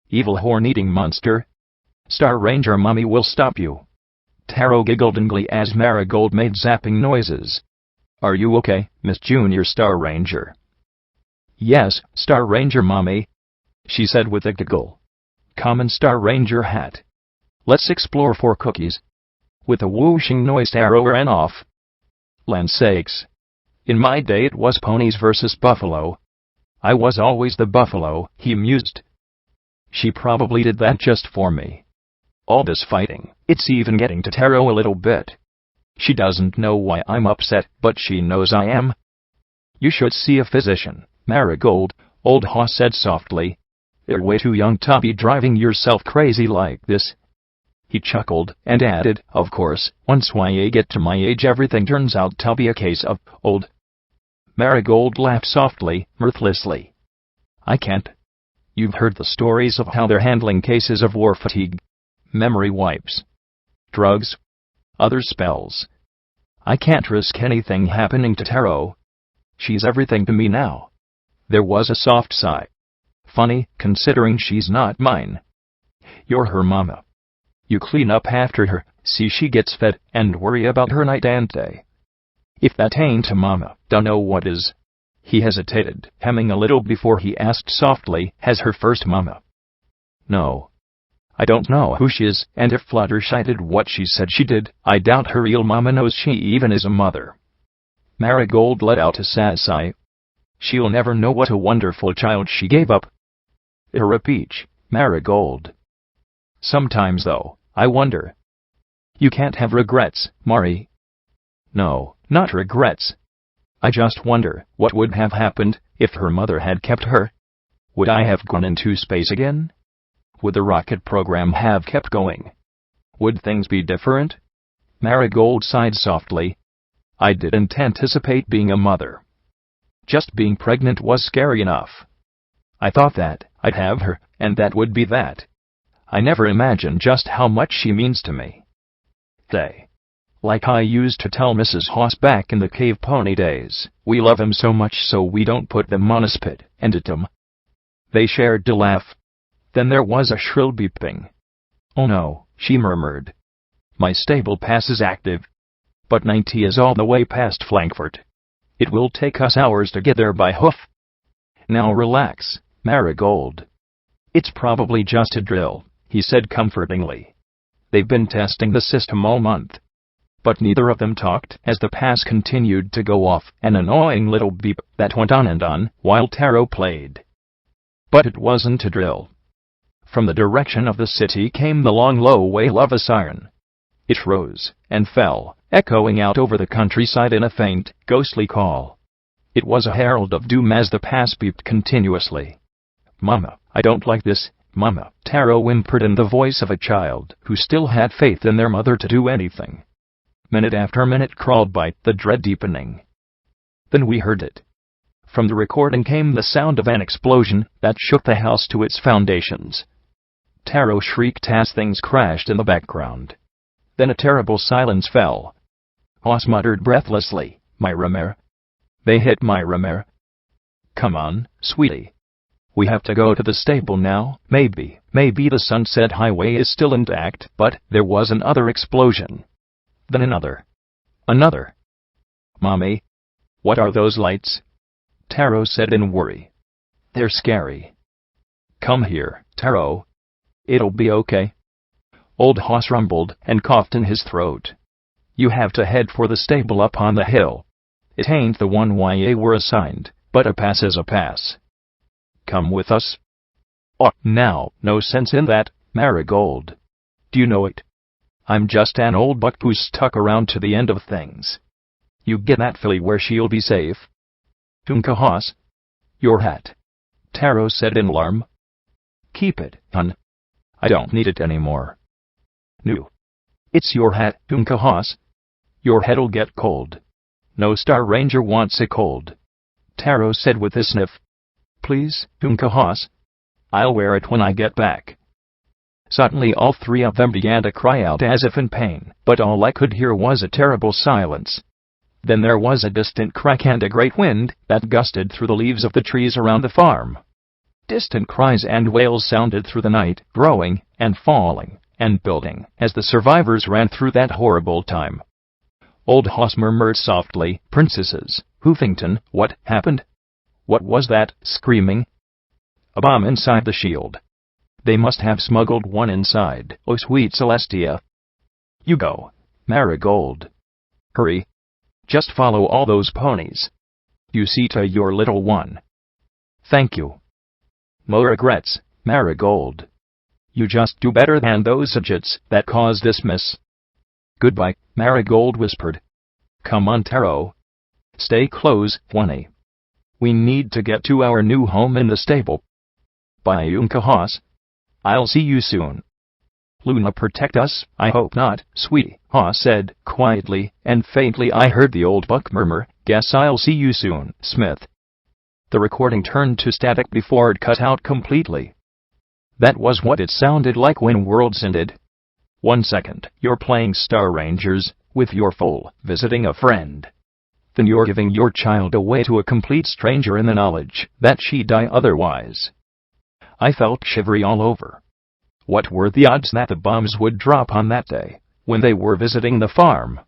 Evil horn-eating monster. Star Ranger Mommy will stop you. Taro giggled in glee as Marigold made zapping noises. Are you okay, Miss Junior Star Ranger? Yes, Star Ranger Mommy, she said with a giggle. Common Star Ranger hat. Let's explore for cookies. With a whooshing noise Taro ran off. Land sakes. In my day it was ponies versus buffalo. I was always the buffalo, he mused. She probably did that just for me. All this fighting, it's even getting to Taro a little bit. She doesn't know why I'm upset, but she knows I am. You should see a physician, Marigold, Old Hoss said softly. You're way too young to be driving yourself crazy like this. He chuckled and added, of course, once I get to my age everything turns out to be a case of old. Marigold laughed softly, mirthlessly. I can't. You've heard the stories of how they're handling cases of war fatigue. Memory wipes. Drugs. Other spells. I can't risk anything happening to Taro. She's everything to me now. There was a soft sigh. Funny, considering she's not mine. You're her mama. You clean up after her, see she gets fed, and worry about her night and day. If that ain't a mama, dunno what is. He hesitated, hemming a little before he asked softly, has her first mama? No. I don't know who she is, and if Fluttershy did what she said she did, I doubt her real mama knows she even is a mother. Marigold let out a sad sigh. She'll never know what a wonderful child she gave up. You're a peach, Marigold. Sometimes, though, I wonder. You can't have regrets, Mari. No, not regrets. I just wonder what would have happened if her mother had kept her. Would I have gone into space again? Would the rocket program have kept going? Would things be different? Marigold sighed softly. I didn't anticipate being a mother. Just being pregnant was scary enough. I thought that I'd have her, and that would be that. I never imagined just how much she means to me. Like I used to tell Mrs. Hoss back in the cave pony days, we love him so much so we don't put them on a spit and eat them. They shared a laugh. Then there was a shrill beeping. Oh no, she murmured. My stable pass is active. But 90 is all the way past Frankfurt. It will take us hours to get there by hoof. Now relax, Marigold. It's probably just a drill, he said comfortingly. They've been testing the system all month. But neither of them talked as the pass continued to go off, an annoying little beep that went on and on while Taro played. But it wasn't a drill. From the direction of the city came the long low wail of a siren. It rose and fell, echoing out over the countryside in a faint, ghostly call. It was a herald of doom as the pass beeped continuously. Mama, I don't like this, Mama, Taro whimpered in the voice of a child who still had faith in their mother to do anything. Minute after minute crawled by, the dread deepening. Then we heard it. From the recording came the sound of an explosion that shook the house to its foundations. Taro shrieked as things crashed in the background. Then a terrible silence fell. Hoss muttered breathlessly, "Myra Mare. They hit Myra Mare. Come on, sweetie. We have to go to the stable now." Maybe the Sunset Highway is still intact, but there was another explosion. Then another. Another. "Mommy? What are those lights?" Taro said in worry. "They're scary." "Come here, Taro. It'll be okay." Old Hoss rumbled and coughed in his throat. "You have to head for the stable up on the hill. It ain't the one ya were assigned, but a pass is a pass. Come with us." "Oh, now, no sense in that, Marigold. Do you know it? I'm just an old buck who's stuck around to the end of things. You get that filly where she'll be safe." "Hoss. Your hat," Taro said in alarm. "Keep it, hun. I don't need it anymore." "No. It's your hat, Hoss. Your head'll get cold. No Star Ranger wants it cold," Taro said with a sniff. "Please, Hoss. I'll wear it when I get back." Suddenly all three of them began to cry out as if in pain, but all I could hear was a terrible silence. Then there was a distant crack and a great wind that gusted through the leaves of the trees around the farm. Distant cries and wails sounded through the night, growing and falling and building as the survivors ran through that horrible time. Old Hoss murmured softly, "Princesses, Hoofington, what happened? What was that screaming?" "A bomb inside the shield. They must have smuggled one inside. Oh, sweet Celestia. You go, Marigold. Hurry. Just follow all those ponies. You see to your little one. Thank you. No regrets, Marigold. You just do better than those idiots that caused this mess." "Goodbye," Marigold whispered. "Come on, Taro. Stay close, Wunny. We need to get to our new home in the stable. Bye, Hoss. I'll see you soon." "Luna protect us, I hope not, sweetie," Hoss said quietly, and faintly I heard the old buck murmur, "Guess I'll see you soon, Smith." The recording turned to static before it cut out completely. That was what it sounded like when worlds ended. 1 second, you're playing Star Rangers with your foal, visiting a friend. Then you're giving your child away to a complete stranger in the knowledge that she'd die otherwise. I felt shivery all over. What were the odds that the bombs would drop on that day, when they were visiting the farm?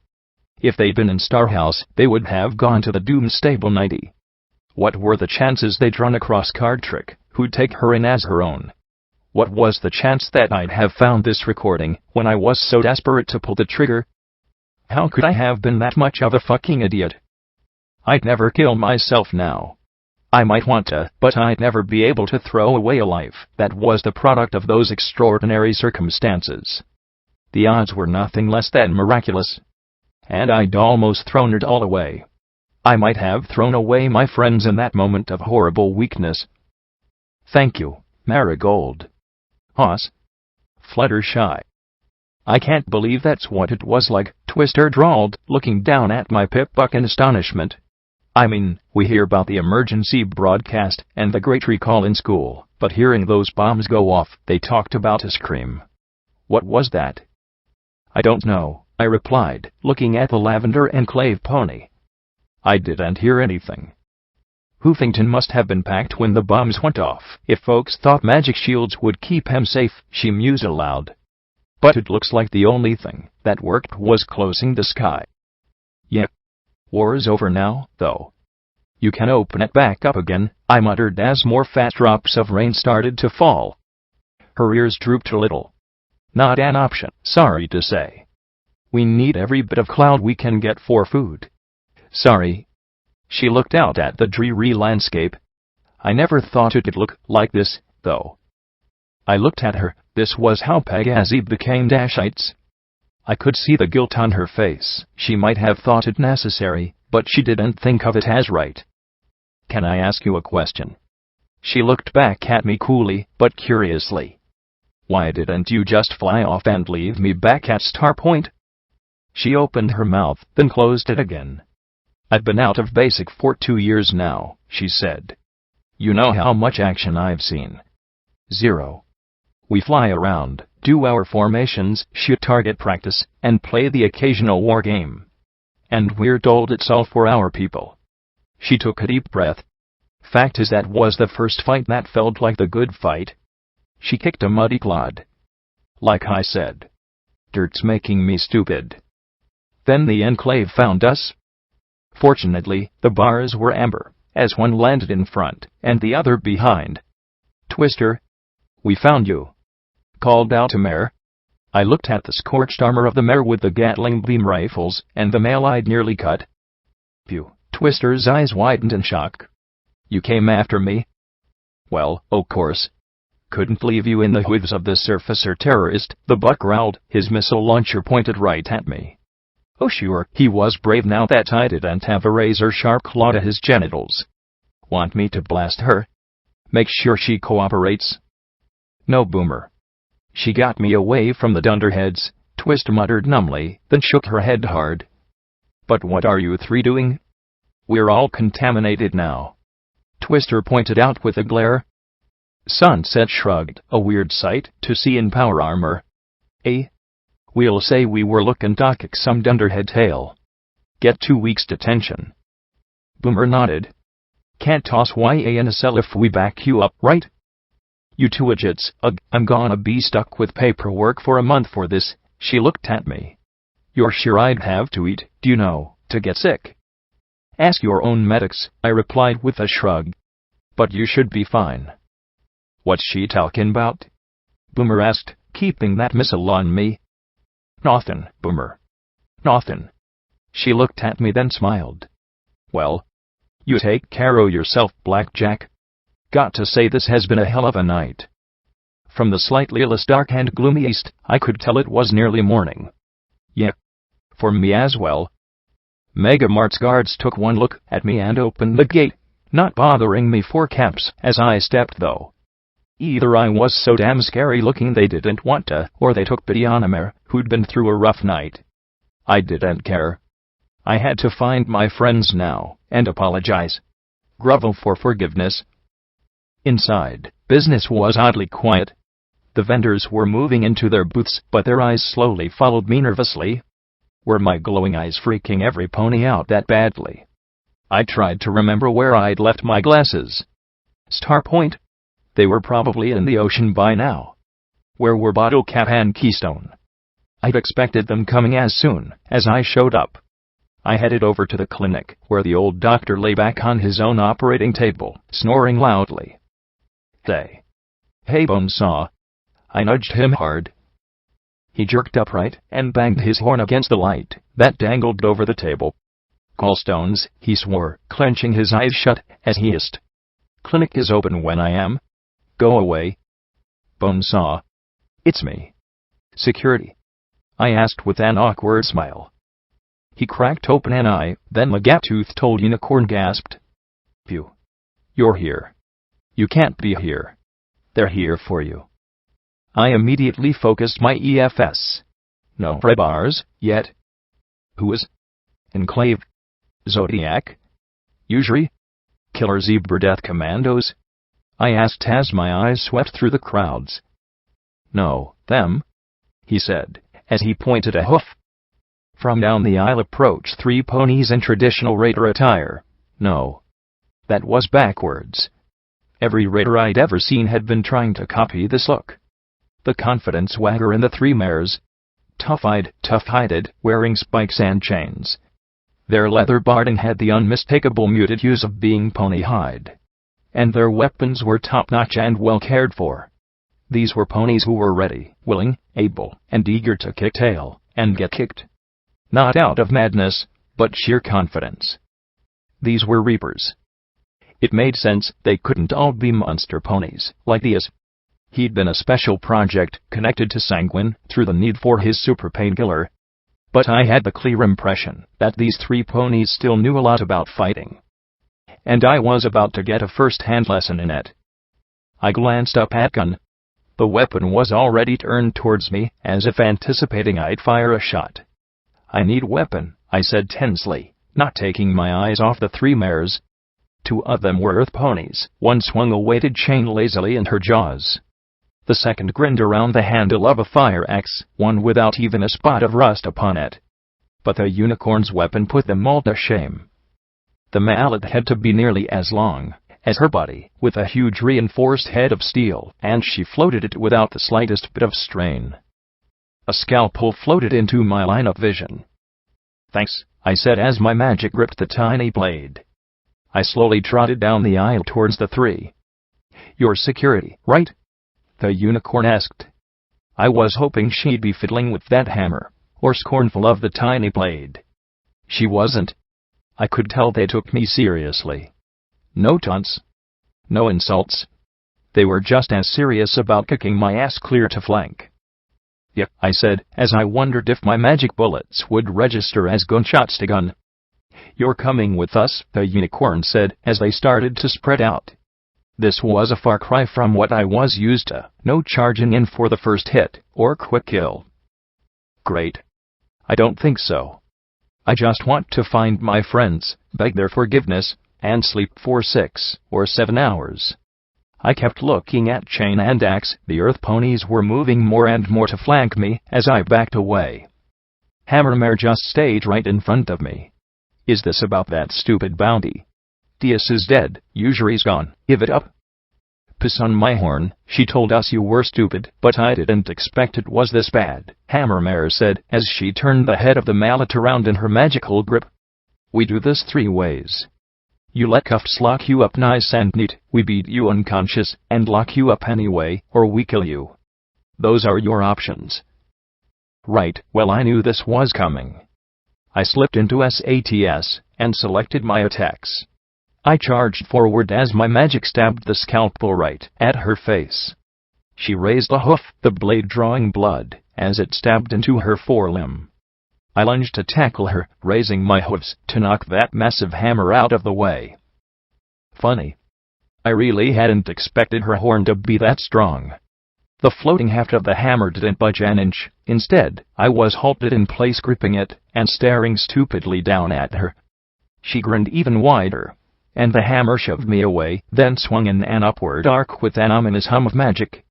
If they'd been in Starhouse, they would have gone to the doomed stable 90. What were the chances they'd run across Cardtrick, who'd take her in as her own? What was the chance that I'd have found this recording when I was so desperate to pull the trigger? How could I have been that much of a fucking idiot? I'd never kill myself now. I might want to, but I'd never be able to throw away a life that was the product of those extraordinary circumstances. The odds were nothing less than miraculous. And I'd almost thrown it all away. I might have thrown away my friends in that moment of horrible weakness. "Thank you, Marigold." "Hoss." Fluttershy. "I can't believe that's what it was like," Twister drawled, looking down at my pip-buck in astonishment. "I mean, we hear about the emergency broadcast and the great recall in school, but hearing those bombs go off, they talked about a scream. What was that?" "I don't know," I replied, looking at the lavender Enclave pony. "I didn't hear anything." "Hoofington must have been packed when the bombs went off, if folks thought magic shields would keep him safe," she mused aloud. "But it looks like the only thing that worked was closing the sky." "Yeah. War's over now, though. You can open it back up again," I muttered as more fast drops of rain started to fall. Her ears drooped a little. "Not an option, sorry to say. We need every bit of cloud we can get for food." "Sorry." She looked out at the dreary landscape. "I never thought it'd look like this, though." I looked at her. This was how Pegasus became Dashites. I could see the guilt on her face. She might have thought it necessary, but she didn't think of it as right. "Can I ask you a question?" She looked back at me coolly, but curiously. Why didn't you just fly off and leave me back at Starpoint? She opened her mouth, then closed it again. I've been out of basic for 2 years now, she said. You know how much action I've seen. 0. We fly around, do our formations, shoot target practice, and play the occasional war game. And we're told it's all for our people. She took a deep breath. Fact is, that was the first fight that felt like the good fight. She kicked a muddy clod. Like I said. Dirt's making me stupid. Then the Enclave found us. Fortunately, the bars were amber, as one landed in front, and the other behind. Twister. We found you. Called out to Mare. I looked at the scorched armor of the Mare with the Gatling beam rifles, and the mail I'd nearly cut. Phew. Twister's eyes widened in shock. You came after me? Well, of course. Couldn't leave you in the hooves of the surfacer terrorist, the buck growled, his missile launcher pointed right at me. Oh sure, he was brave now that I didn't have a razor-sharp claw to his genitals. Want me to blast her? Make sure she cooperates? No, Boomer. She got me away from the dunderheads, Twist muttered numbly, then shook her head hard. But what are you three doing? We're all contaminated now. Twister pointed out with a glare. Sunset shrugged, a weird sight to see in power armor. We'll say we were looking to kick some dunderhead tail. Get 2 weeks detention. Boomer nodded. Can't toss YA in a cell if we back you up, right? You two idiots, I'm gonna be stuck with paperwork for a month for this, she looked at me. You're sure I'd have to eat, do you know, to get sick? Ask your own medics, I replied with a shrug. But you should be fine. What's she talking about? Boomer asked, keeping that missile on me. Nothin', Boomer. Nothin'. She looked at me then smiled. Well, you take care o' yourself, Blackjack. Got to say this has been a hell of a night. From the slightly less dark and gloomy east, I could tell it was nearly morning. Yep. For me as well. Megamart's guards took one look at me and opened the gate, not bothering me for caps as I stepped though. Either I was so damn scary looking they didn't want to, or they took pity on a Mare who'd been through a rough night. I didn't care. I had to find my friends now, and apologize. Grovel for forgiveness. Inside, business was oddly quiet. The vendors were moving into their booths, but their eyes slowly followed me nervously. Were my glowing eyes freaking every pony out that badly? I tried to remember where I'd left my glasses. Starpoint? They were probably in the ocean by now. Where were Bottle Cap and Keystone? I'd expected them coming as soon as I showed up. I headed over to the clinic, where the old doctor lay back on his own operating table, snoring loudly. Hey, Bonesaw. I nudged him hard. He jerked upright and banged his horn against the light that dangled over the table. Gallstones, he swore, clenching his eyes shut as he hissed. Clinic is open when I am. Go away. Bonesaw. It's me. Security. I asked with an awkward smile. He cracked open an eye, then the gap-toothed unicorn gasped. Phew. You're here. You can't be here. They're here for you. I immediately focused my EFS. No bars yet. Who is? Enclave. Zodiac. Usury. Killer Zebra Death Commandos? I asked as my eyes swept through the crowds. No, them, he said, as he pointed a hoof. From down the aisle approached 3 ponies in traditional raider attire. No. That was backwards. Every raider I'd ever seen had been trying to copy this look. The confident swagger in the 3 mares. Tough-eyed, tough-hided, wearing spikes and chains. Their leather barding had the unmistakable muted hues of being pony hide. And their weapons were top-notch and well cared for. These were ponies who were ready, willing, able, and eager to kick tail, and get kicked. Not out of madness, but sheer confidence. These were reapers. It made sense they couldn't all be monster ponies, like Deus. He'd been a special project connected to Sanguine through the need for his super painkiller. But I had the clear impression that these 3 ponies still knew a lot about fighting. And I was about to get a first-hand lesson in it. I glanced up at gun. The weapon was already turned towards me, as if anticipating I'd fire a shot. "I need weapon," I said tensely, not taking my eyes off the 3 mares. 2 of them were earth ponies. One swung a weighted chain lazily in her jaws. The second grinned around the handle of a fire axe, one without even a spot of rust upon it. But the unicorn's weapon put them all to shame. The mallet had to be nearly as long as her body, with a huge reinforced head of steel, and she floated it without the slightest bit of strain. A scalpel floated into my line of vision. "Thanks," I said as my magic gripped the tiny blade. I slowly trotted down the aisle towards the 3. "You're security, right?" the unicorn asked. I was hoping she'd be fiddling with that hammer, or scornful of the tiny blade. She wasn't. I could tell they took me seriously. No taunts. No insults. They were just as serious about kicking my ass clear to flank. "Yeah," I said, as I wondered if my magic bullets would register as gunshots to gun. "You're coming with us," the unicorn said, as they started to spread out. This was a far cry from what I was used to, no charging in for the first hit, or quick kill. Great. I don't think so. I just want to find my friends, beg their forgiveness, and sleep for 6 or 7 hours. I kept looking at chain and axe. The earth ponies were moving more and more to flank me as I backed away. Hammermare just stayed right in front of me. "Is this about that stupid bounty? Deus is dead, Usury's gone, give it up." "Piss on my horn, she told us you were stupid, but I didn't expect it was this bad," Hammermare said, as she turned the head of the mallet around in her magical grip. "We do this 3 ways. You let Cuffs lock you up nice and neat, we beat you unconscious, and lock you up anyway, or we kill you. Those are your options." Right, well, I knew this was coming. I slipped into SATS, and selected my attacks. I charged forward as my magic stabbed the scalpel right at her face. She raised a hoof, the blade drawing blood, as it stabbed into her forelimb. I lunged to tackle her, raising my hooves to knock that massive hammer out of the way. Funny. I really hadn't expected her horn to be that strong. The floating haft of the hammer didn't budge an inch. Instead, I was halted in place, gripping it and staring stupidly down at her. She grinned even wider, and the hammer shoved me away, then swung in an upward arc with an ominous hum of magic.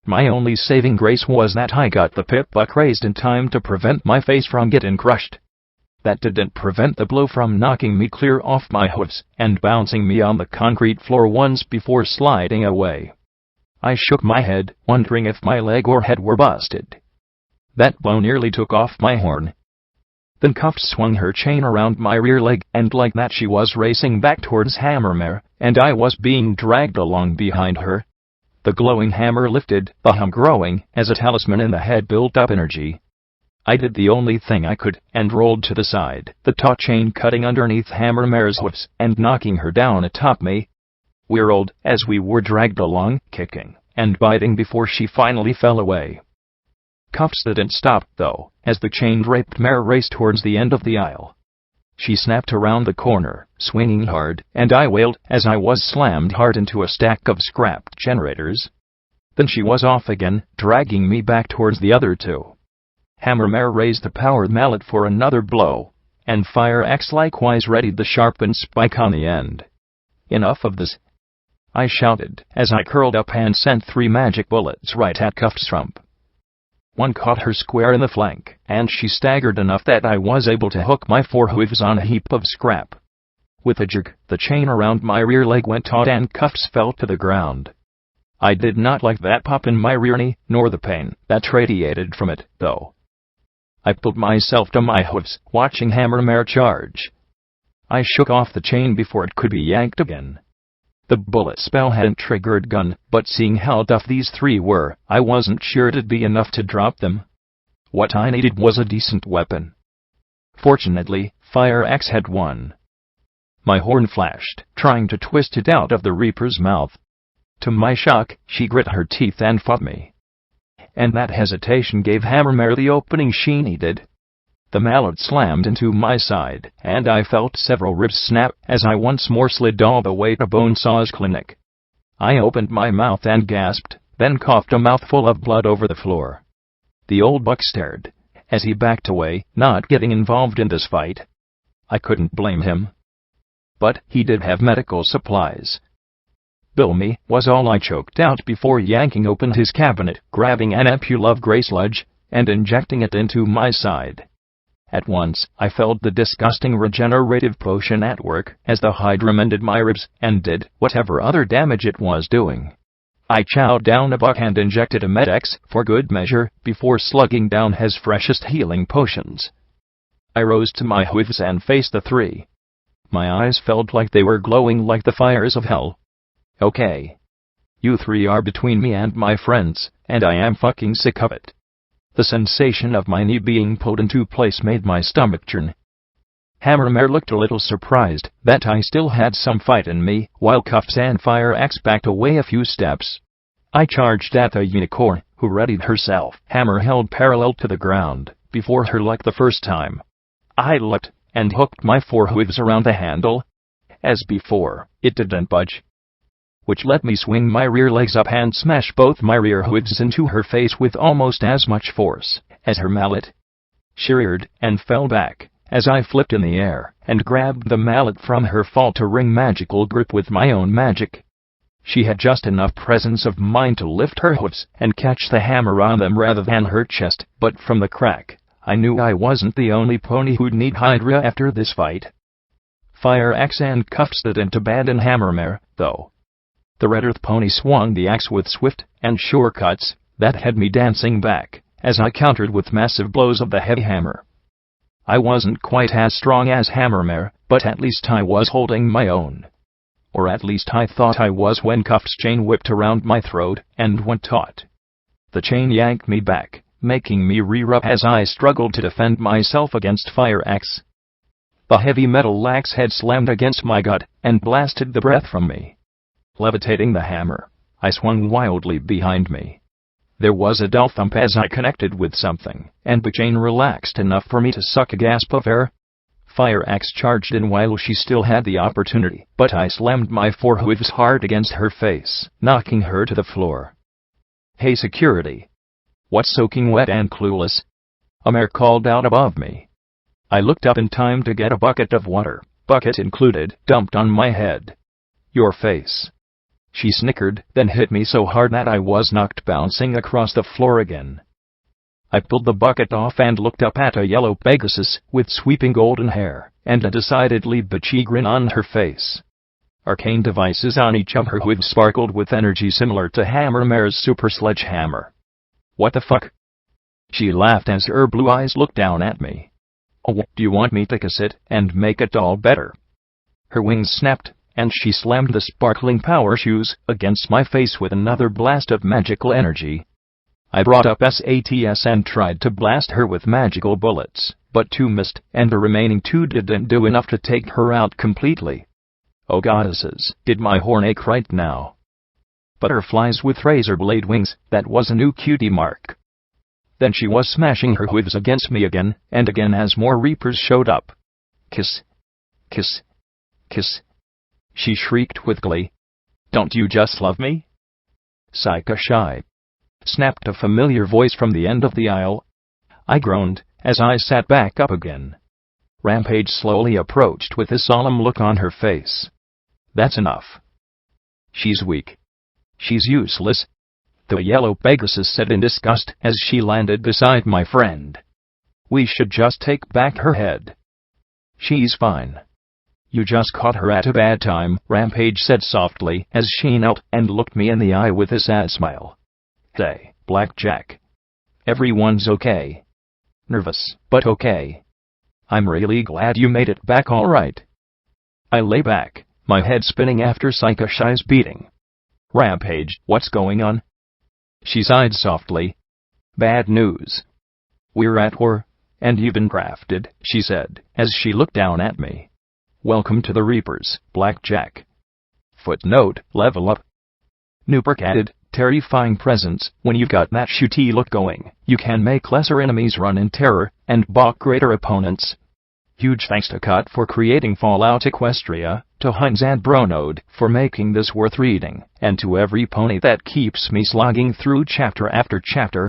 My only saving grace was that I got the pip-buck raised in time to prevent my face from getting crushed. That didn't prevent the blow from knocking me clear off my hooves and bouncing me on the concrete floor once before sliding away. I shook my head, wondering if my leg or head were busted. That blow nearly took off my horn. Then Cuffs swung her chain around my rear leg, and like that she was racing back towards Hammermare, and I was being dragged along behind her. The glowing hammer lifted, the hum growing, as a talisman in the head built up energy. I did the only thing I could, and rolled to the side, the taut chain cutting underneath Hammermare's hoofs, and knocking her down atop me. We rolled, as we were dragged along, kicking and biting before she finally fell away. Cuffs didn't stop, though, as the chain-draped mare raced towards the end of the aisle. She snapped around the corner, swinging hard, and I wailed as I was slammed hard into a stack of scrapped generators. Then she was off again, dragging me back towards the other 2. Hammermare raised the powered mallet for another blow, and Fire Axe likewise readied the sharpened spike on the end. "Enough of this," I shouted, as I curled up and sent 3 magic bullets right at Cuff's rump. One caught her square in the flank, and she staggered enough that I was able to hook my forehooves on a heap of scrap. With a jerk, the chain around my rear leg went taut and Cuffs fell to the ground. I did not like that pop in my rear knee, nor the pain that radiated from it, though. I pulled myself to my hooves, watching Hammermare charge. I shook off the chain before it could be yanked again. The bullet spell hadn't triggered gun, but seeing how tough these 3 were, I wasn't sure it'd be enough to drop them. What I needed was a decent weapon. Fortunately, Fire Axe had one. My horn flashed, trying to twist it out of the Reaper's mouth. To my shock, she grit her teeth and fought me. And that hesitation gave Hammermare the opening she needed. The mallet slammed into my side, and I felt several ribs snap as I once more slid all the way to Bonesaw's clinic. I opened my mouth and gasped, then coughed a mouthful of blood over the floor. The old buck stared, as he backed away, not getting involved in this fight. I couldn't blame him. But he did have medical supplies. "Bill me," was all I choked out before yanking open his cabinet, grabbing an ampule of grey sludge, and injecting it into my side. At once, I felt the disgusting regenerative potion at work, as the hydra mended my ribs, and did whatever other damage it was doing. I chowed down a buck and injected a Med-X, for good measure, before slugging down his freshest healing potions. I rose to my hooves and faced the three. My eyes felt like they were glowing like the fires of hell. Okay. You three are between me and my friends, and I am fucking sick of it. The sensation of my knee being pulled into place made my stomach churn. Hammermare looked a little surprised that I still had some fight in me, while Cuffs and Fire Axe backed away a few steps. I charged at the unicorn, who readied herself, hammer held parallel to the ground, before her like the first time. I leapt, and hooked my forehooves around the handle. As before, it didn't budge, which let me swing my rear legs up and smash both my rear hooves into her face with almost as much force as her mallet. She reared and fell back, as I flipped in the air, and grabbed the mallet from her fall to wring magical grip with my own magic. She had just enough presence of mind to lift her hooves and catch the hammer on them rather than her chest, but from the crack, I knew I wasn't the only pony who'd need Hydra after this fight. Fire Axe and Cuffs didn't abandon Hammermare, though. The Red Earth pony swung the axe with swift and sure cuts that had me dancing back, as I countered with massive blows of the heavy hammer. I wasn't quite as strong as Hammermare, but at least I was holding my own. Or at least I thought I was when Cuff's chain whipped around my throat and went taut. The chain yanked me back, making me rear up as I struggled to defend myself against Fire Axe. The heavy metal axe had slammed against my gut and blasted the breath from me. Levitating the hammer, I swung wildly behind me. There was a dull thump as I connected with something, and the chain relaxed enough for me to suck a gasp of air. Fire Axe charged in while she still had the opportunity, but I slammed my forehooves hard against her face, knocking her to the floor. "Hey security! What's soaking wet and clueless?" a mare called out above me. I looked up in time to get a bucket of water, bucket included, dumped on my head. "Your face." She snickered, then hit me so hard that I was knocked bouncing across the floor again. I pulled the bucket off and looked up at a yellow Pegasus with sweeping golden hair and a decidedly bitchy grin on her face. Arcane devices on each of her hooves sparkled with energy similar to Hammermare's super sledgehammer. "What the fuck?" She laughed as her blue eyes looked down at me. "Oh, do you want me to kiss it and make it all better?" Her wings snapped, and she slammed the sparkling power shoes against my face with another blast of magical energy. I brought up SATS and tried to blast her with magical bullets, but 2 missed, and the remaining 2 didn't do enough to take her out completely. Oh goddesses, did my horn ache right now? Butterflies with razor blade wings, that was a new cutie mark. Then she was smashing her hooves against me again and again as more reapers showed up. "Kiss. Kiss. Kiss." She shrieked with glee. "Don't you just love me?" "Psycha shy," snapped a familiar voice from the end of the aisle. I groaned as I sat back up again. Rampage slowly approached with a solemn look on her face. "That's enough. She's weak. She's useless," the yellow Pegasus said in disgust as she landed beside my friend. "We should just take back her head. She's fine." "You just caught her at a bad time," Rampage said softly as she knelt and looked me in the eye with a sad smile. "Say, Blackjack. Everyone's okay. Nervous, but okay. I'm really glad you made it back all right." I lay back, my head spinning after Psycha Shy's beating. "Rampage, what's going on?" She sighed softly. "Bad news. We're at war, and you've been crafted," she said, as she looked down at me. "Welcome to the Reapers, Blackjack. Footnote, level up. New perk added, terrifying presence. When you've got that shooty look going, you can make lesser enemies run in terror, and balk greater opponents. Huge thanks to Cut for creating Fallout Equestria. to Huns and Bronode for making this worth reading, and to every pony that keeps me slogging through chapter after chapter.